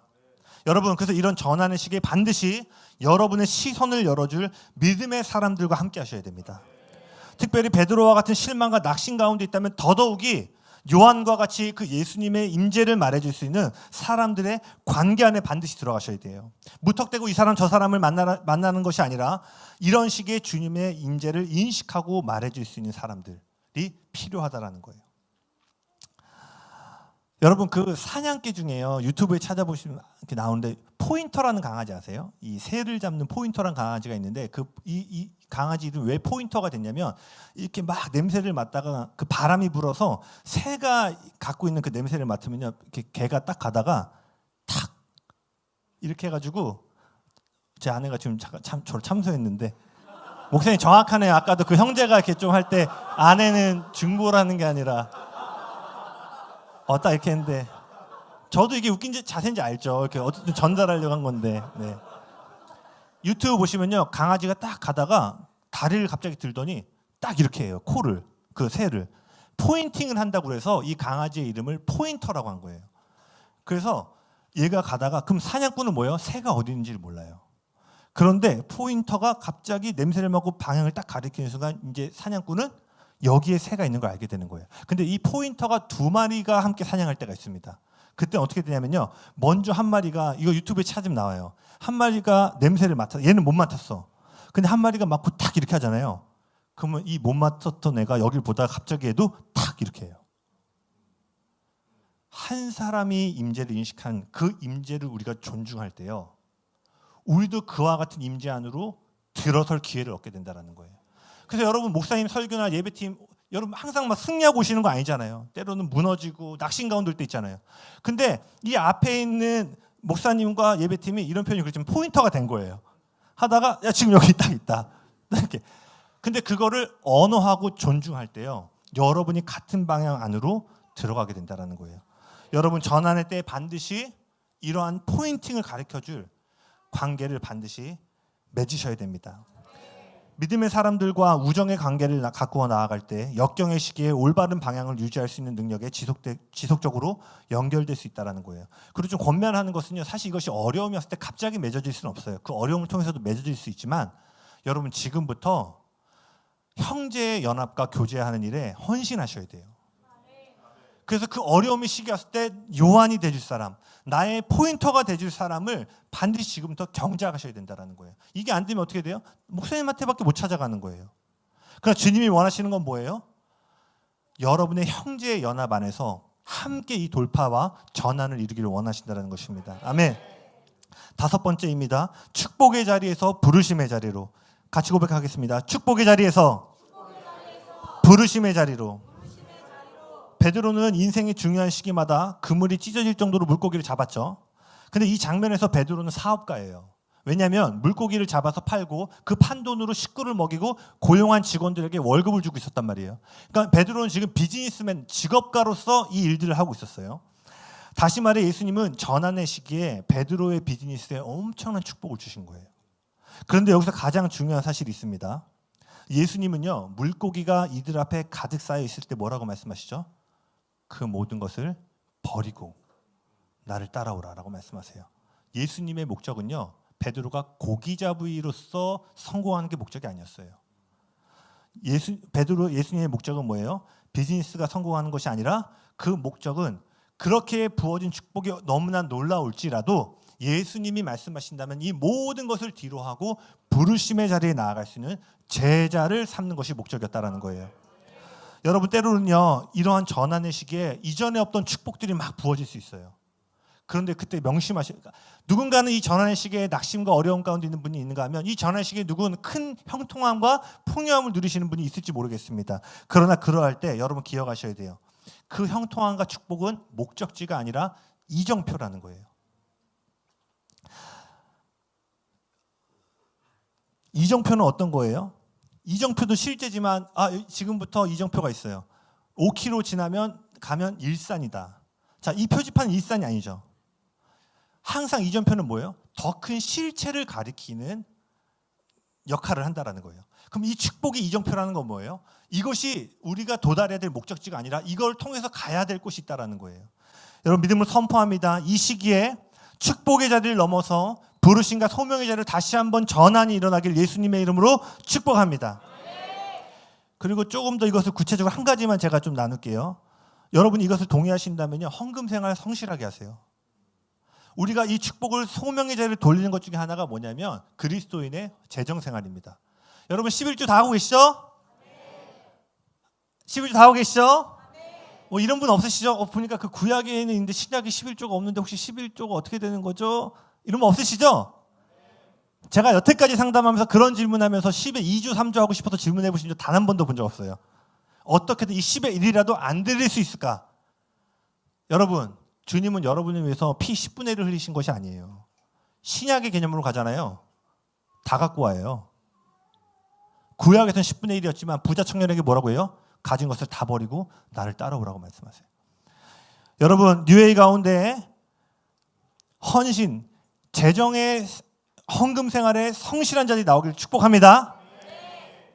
여러분, 그래서 이런 전환의 시기에 반드시 여러분의 시선을 열어줄 믿음의 사람들과 함께 하셔야 됩니다. 특별히 베드로와 같은 실망과 낙심 가운데 있다면 더더욱이 요한과 같이 그 예수님의 임재를 말해줄 수 있는 사람들의 관계 안에 반드시 들어가셔야 돼요. 무턱대고 이 사람 저 사람을 만나는 것이 아니라 이런 식의 주님의 임재를 인식하고 말해줄 수 있는 사람들이 필요하다라는 거예요. 여러분, 그 사냥개 중에요, 유튜브에 찾아보시면 이렇게 나오는데 포인터라는 강아지 아세요? 이 새를 잡는 포인터라는 강아지가 있는데 이 강아지 이름 왜 포인터가 됐냐면 이렇게 막 냄새를 맡다가 그 바람이 불어서 새가 갖고 있는 그 냄새를 맡으면요, 이렇게 개가 딱 가다가 탁 이렇게 해가지고 제 아내가 지금 저를 참소했는데 목사님 정확하네요. 아까도 그 형제가 이렇게 좀 할 때 아내는 중보라는 게 아니라 딱 이렇게 했는데 저도 이게 웃긴 자세인지 알죠. 이렇게 어쨌든 전달하려고 한 건데. 네. 유튜브 보시면요, 강아지가 딱 가다가 다리를 갑자기 들더니 딱 이렇게 해요. 코를, 그 새를 포인팅을 한다고 해서 이 강아지의 이름을 포인터라고 한 거예요. 그래서 얘가 가다가 그럼 사냥꾼은 뭐예요? 새가 어디 있는지를 몰라요. 그런데 포인터가 갑자기 냄새를 맡고 방향을 딱 가리키는 순간 이제 사냥꾼은 여기에 새가 있는 걸 알게 되는 거예요. 근데 이 포인터가 두 마리가 함께 사냥할 때가 있습니다. 그때 어떻게 되냐면요, 먼저 한 마리가, 이거 유튜브에 찾으면 나와요, 한 마리가 냄새를 맡아, 얘는 못 맡았어. 근데 한 마리가 맡고 탁 이렇게 하잖아요. 그러면 이 못 맡았던 애가 여길 보다가 갑자기 얘도 탁 이렇게 해요. 한 사람이 임재를 인식한 그 임재를 우리가 존중할 때요, 우리도 그와 같은 임재 안으로 들어설 기회를 얻게 된다는 거예요. 그래서 여러분, 목사님 설교나 예배팀 여러분 항상 막 승리하고 오시는 거 아니잖아요. 때로는 무너지고 낙심 가운데 올 때 있잖아요. 근데 이 앞에 있는 목사님과 예배팀이 이런 표현이 그렇지만 포인터가 된 거예요. 하다가 야, 지금 여기 딱 있다. 이렇게. 근데 그거를 언어하고 존중할 때요, 여러분이 같은 방향 안으로 들어가게 된다는 거예요. 여러분, 전환의 때 반드시 이러한 포인팅을 가르쳐줄 관계를 반드시 맺으셔야 됩니다. 믿음의 사람들과 우정의 관계를 가꾸어 나아갈 때 역경의 시기에 올바른 방향을 유지할 수 있는 능력에 지속적으로 연결될 수 있다는 거예요. 그리고 좀 권면하는 것은요, 사실 이것이 어려움이 왔을 때 갑자기 맺어질 수는 없어요. 그 어려움을 통해서도 맺어질 수 있지만 여러분, 지금부터 형제의 연합과 교제하는 일에 헌신하셔야 돼요. 그래서 그 어려움의 시기 왔을 때 요한이 돼줄 사람, 나의 포인터가 돼줄 사람을 반드시 지금부터 경작하셔야 된다는 거예요. 이게 안 되면 어떻게 돼요? 목사님한테밖에 못 찾아가는 거예요. 그러나 주님이 원하시는 건 뭐예요? 여러분의 형제의 연합 안에서 함께 이 돌파와 전환을 이루기를 원하신다는 것입니다. 아멘. 5번째입니다. 축복의 자리에서 부르심의 자리로. 같이 고백하겠습니다. 축복의 자리에서 부르심의 자리로. 베드로는 인생의 중요한 시기마다 그물이 찢어질 정도로 물고기를 잡았죠. 근데 이 장면에서 베드로는 사업가예요. 왜냐하면 물고기를 잡아서 팔고 그 판 돈으로 식구를 먹이고 고용한 직원들에게 월급을 주고 있었단 말이에요. 그러니까 베드로는 지금 비즈니스맨, 직업가로서 이 일들을 하고 있었어요. 다시 말해 예수님은 전환의 시기에 베드로의 비즈니스에 엄청난 축복을 주신 거예요. 그런데 여기서 가장 중요한 사실이 있습니다. 예수님은요, 물고기가 이들 앞에 가득 쌓여 있을 때 뭐라고 말씀하시죠? 그 모든 것을 버리고 나를 따라오라라고 말씀하세요. 예수님의 목적은요, 베드로가 고기잡이로서 성공하는 게 목적이 아니었어요. 예수님의 목적은 뭐예요? 비즈니스가 성공하는 것이 아니라 그 목적은 그렇게 부어진 축복이 너무나 놀라울지라도 예수님이 말씀하신다면 이 모든 것을 뒤로하고 부르심의 자리에 나아갈 수 있는 제자를 삼는 것이 목적이었다라는 거예요. 여러분, 때로는요, 이러한 전환의 시기에 이전에 없던 축복들이 막 부어질 수 있어요. 그런데 그때 명심하시니까 누군가는 이 전환의 시기에 낙심과 어려움 가운데 있는 분이 있는가 하면 이 전환의 시기에 누구는 큰 형통함과 풍요함을 누리시는 분이 있을지 모르겠습니다. 그러나 그러할 때 여러분 기억하셔야 돼요. 그 형통함과 축복은 목적지가 아니라 이정표라는 거예요. 이정표는 어떤 거예요? 이정표도 실제지만 지금부터 이정표가 있어요. 5km 지나면 가면 일산이다. 자, 이 표지판은 일산이 아니죠. 항상 이정표는 뭐예요? 더 큰 실체를 가리키는 역할을 한다라는 거예요. 그럼 이 축복의 이정표라는 건 뭐예요? 이것이 우리가 도달해야 될 목적지가 아니라 이걸 통해서 가야 될 곳이 있다라는 거예요. 여러분, 믿음을 선포합니다. 이 시기에 축복의 자리를 넘어서 부르심과 소명의 자리를 다시 한번 전환이 일어나길 예수님의 이름으로 축복합니다. 그리고 조금 더 이것을 구체적으로 한 가지만 제가 좀 나눌게요. 여러분이 이것을 동의하신다면요, 헌금 생활 성실하게 하세요. 우리가 이 축복을 소명의 자리를 돌리는 것 중에 하나가 뭐냐면 그리스도인의 재정 생활입니다. 여러분 11조 다 하고 계시죠? 11조 다 하고 계시죠? 뭐 이런 분 없으시죠? 보니까 그 구약에는 있는데 신약에 11조가 없는데 혹시 11조가 어떻게 되는 거죠? 이런 분 없으시죠? 제가 여태까지 상담하면서 그런 질문하면서 10의 2주 3주 하고 싶어서 질문해 보신 적 단 한 번도 본 적 없어요. 어떻게든 이 10의 1이라도 안 드릴 수 있을까? 여러분, 주님은 여러분을 위해서 피 10분의 1을 흘리신 것이 아니에요. 신약의 개념으로 가잖아요. 다 갖고 와요. 구약에서는 10분의 1이었지만 부자 청년에게 뭐라고 해요? 가진 것을 다 버리고 나를 따라오라고 말씀하세요. 여러분, 뉴에이 가운데 헌신, 재정의 헌금 생활에 성실한 자들이 나오기를 축복합니다.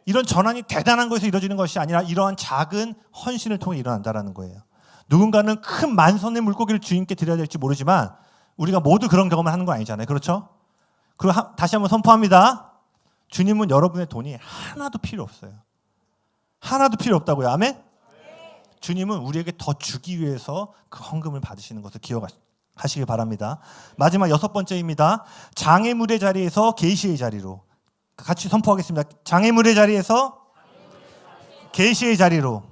이런 전환이 대단한 것에서 이루어지는 것이 아니라 이러한 작은 헌신을 통해 일어난다는 거예요. 누군가는 큰 만선의 물고기를 주인께 드려야 될지 모르지만 우리가 모두 그런 경험을 하는 건 아니잖아요. 그렇죠? 그리고 다시 한번 선포합니다. 주님은 여러분의 돈이 하나도 필요 없어요. 하나도 필요 없다고요. 아멘? 주님은 우리에게 더 주기 위해서 그 헌금을 받으시는 것을 기억하시길 바랍니다. 마지막 6번째입니다. 장애물의 자리에서 계시의 자리로. 같이 선포하겠습니다. 장애물의 자리에서 계시의 자리로.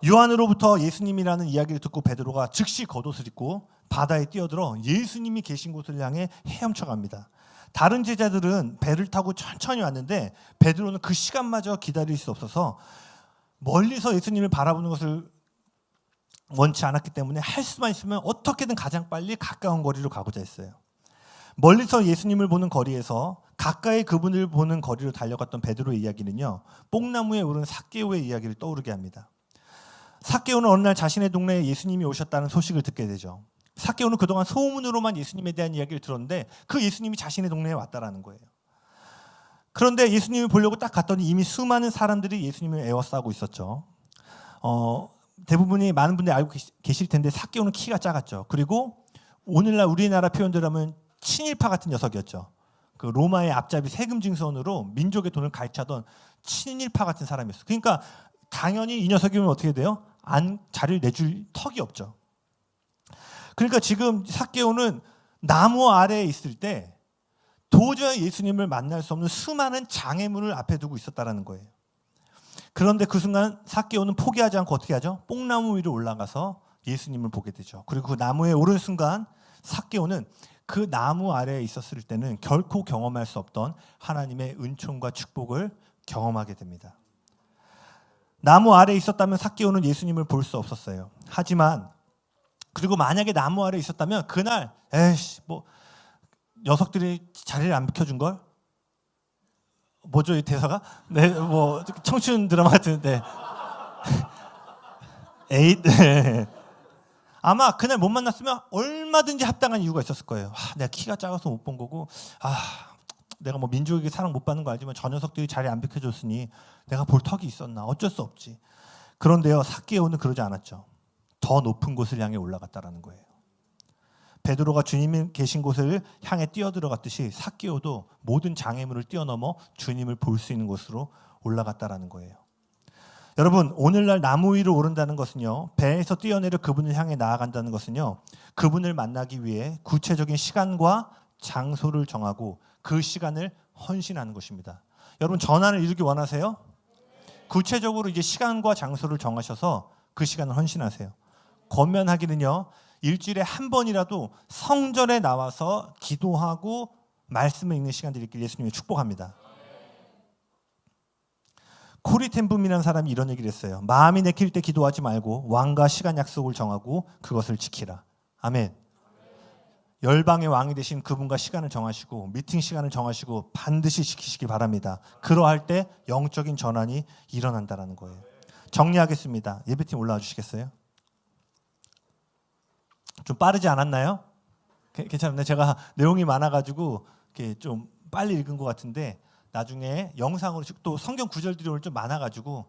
요한으로부터 예수님이라는 이야기를 듣고 베드로가 즉시 겉옷을 입고 바다에 뛰어들어 예수님이 계신 곳을 향해 헤엄쳐 갑니다. 다른 제자들은 배를 타고 천천히 왔는데 베드로는 그 시간마저 기다릴 수 없어서 멀리서 예수님을 바라보는 것을 원치 않았기 때문에 할 수만 있으면 어떻게든 가장 빨리 가까운 거리로 가고자 했어요. 멀리서 예수님을 보는 거리에서 가까이 그분을 보는 거리로 달려갔던 베드로의 이야기는요, 뽕나무에 오른 삭개오의 이야기를 떠오르게 합니다. 삭개오는 어느 날 자신의 동네에 예수님이 오셨다는 소식을 듣게 되죠. 삭개오는 그동안 소문으로만 예수님에 대한 이야기를 들었는데 그 예수님이 자신의 동네에 왔다라는 거예요. 그런데 예수님을 보려고 딱 갔더니 이미 수많은 사람들이 예수님을 에워싸고 있었죠. 대부분이 많은 분들이 알고 계실 텐데 삭개오는 키가 작았죠. 그리고 오늘날 우리나라 표현대로 하면 친일파 같은 녀석이었죠. 그 로마의 앞잡이 세금 징수원으로 민족의 돈을 갈취하던 친일파 같은 사람이었어요. 그러니까 당연히 이 녀석이면 어떻게 돼요? 자리를 내줄 턱이 없죠. 그러니까 지금 삭개오는 나무 아래에 있을 때 도저히 예수님을 만날 수 없는 수많은 장애물을 앞에 두고 있었다는 거예요. 그런데 그 순간 삭개오는 포기하지 않고 어떻게 하죠? 뽕나무 위로 올라가서 예수님을 보게 되죠. 그리고 그 나무에 오른 순간 삭개오는 그 나무 아래에 있었을 때는 결코 경험할 수 없던 하나님의 은총과 축복을 경험하게 됩니다. 나무 아래에 있었다면 삭개오는 예수님을 볼 수 없었어요. 하지만 그리고 만약에 나무 아래에 있었다면 그날 뭐 녀석들이 자리를 안 비켜준 걸? 뭐죠 이 대사가? 네, 뭐 청춘 드라마 같은데. 네. 아마 그날 못 만났으면 얼마든지 합당한 이유가 있었을 거예요. 내가 키가 작아서 못 본 거고, 내가 뭐 민족에게 사랑 못 받는 거 알지만 저 녀석들이 자리 안 비켜줬으니 내가 볼 턱이 있었나, 어쩔 수 없지. 그런데요, 삭개오는 그러지 않았죠. 더 높은 곳을 향해 올라갔다라는 거예요. 베드로가 주님이 계신 곳을 향해 뛰어들어갔듯이 삭개오도 모든 장애물을 뛰어넘어 주님을 볼 수 있는 곳으로 올라갔다라는 거예요. 여러분, 오늘날 나무 위로 오른다는 것은요, 배에서 뛰어내려 그분을 향해 나아간다는 것은요, 그분을 만나기 위해 구체적인 시간과 장소를 정하고 그 시간을 헌신하는 것입니다. 여러분, 전환을 이루기 원하세요? 구체적으로 이제 시간과 장소를 정하셔서 그 시간을 헌신하세요. 권면하기는요, 일주일에 한 번이라도 성전에 나와서 기도하고 말씀을 읽는 시간들이 있길 예수님이 축복합니다. 코리 텐붐이라는 사람이 이런 얘기를 했어요. 마음이 내킬 때 기도하지 말고 왕과 시간 약속을 정하고 그것을 지키라. 아멘. 열방의 왕이 되신 그분과 시간을 정하시고 미팅 시간을 정하시고 반드시 지키시기 바랍니다. 그러할 때 영적인 전환이 일어난다는 거예요. 정리하겠습니다. 예배팀 올라와 주시겠어요? 좀 빠르지 않았나요? 괜찮은데 제가 내용이 많아가지고 이렇게 좀 빨리 읽은 것 같은데 나중에 영상으로 또 성경 구절들이 오늘 좀 많아가지고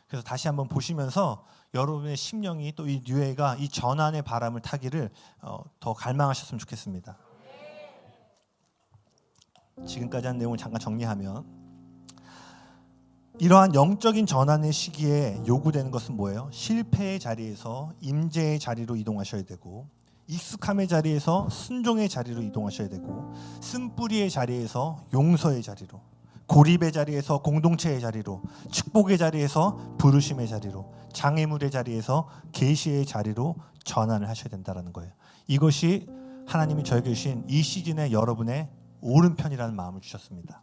그래서 다시 한번 보시면서 여러분의 심령이 또 이 뉴에가 이 전환의 바람을 타기를 더 갈망하셨으면 좋겠습니다. 지금까지 한 내용을 잠깐 정리하면 이러한 영적인 전환의 시기에 요구되는 것은 뭐예요? 실패의 자리에서 임재의 자리로 이동하셔야 되고 익숙함의 자리에서 순종의 자리로 이동하셔야 되고 쓴뿌리의 자리에서 용서의 자리로 고립의 자리에서 공동체의 자리로 축복의 자리에서 부르심의 자리로 장애물의 자리에서 계시의 자리로 전환을 하셔야 된다는 거예요. 이것이 하나님이 저에게 주신 이 시즌에 여러분의 오른편이라는 마음을 주셨습니다.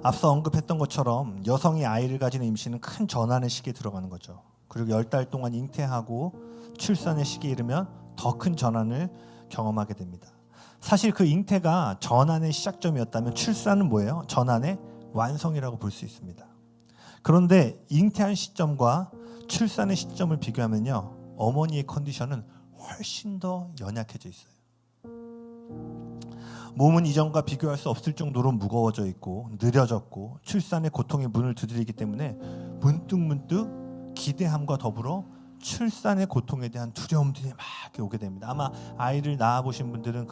앞서 언급했던 것처럼 여성이 아이를 가지는 임신은 큰 전환의 시기에 들어가는 거죠. 그리고 10달 동안 잉태하고 출산의 시기에 이르면 더 큰 전환을 경험하게 됩니다. 사실 그 잉태가 전환의 시작점이었다면 출산은 뭐예요? 전환의 완성이라고 볼 수 있습니다. 그런데 잉태한 시점과 출산의 시점을 비교하면요, 어머니의 컨디션은 훨씬 더 연약해져 있어요. 몸은 이전과 비교할 수 없을 정도로 무거워져 있고 느려졌고 출산의 고통에 문을 두드리기 때문에 문득문득 기대함과 더불어 출산의 고통에 대한 두려움들이 막 오게 됩니다. 아마 아이를 낳아보신 분들은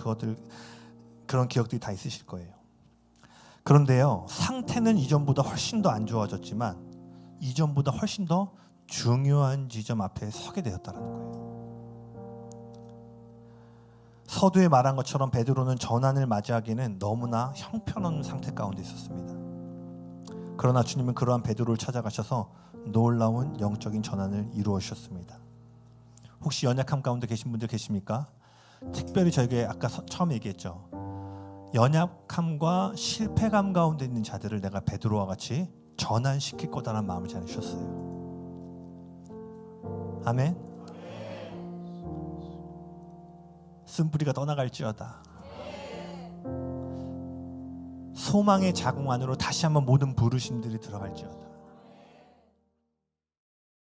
그런 기억들이 다 있으실 거예요. 그런데요, 상태는 이전보다 훨씬 더 안 좋아졌지만 이전보다 훨씬 더 중요한 지점 앞에 서게 되었다는 거예요. 서두에 말한 것처럼 베드로는 전환을 맞이하기에는 너무나 형편없는 상태 가운데 있었습니다. 그러나 주님은 그러한 베드로를 찾아가셔서 놀라운 영적인 전환을 이루어 주셨습니다. 혹시 연약함 가운데 계신 분들 계십니까? 특별히 저에게 아까 처음 얘기했죠. 연약함과 실패감 가운데 있는 자들을 내가 베드로와 같이 전환시킬 거다라는 마음을 전해주셨어요. 아멘. 쓴뿌리가 떠나갈지어다. 소망의 자궁 안으로 다시 한번 모든 부르심들이 들어갈지어다.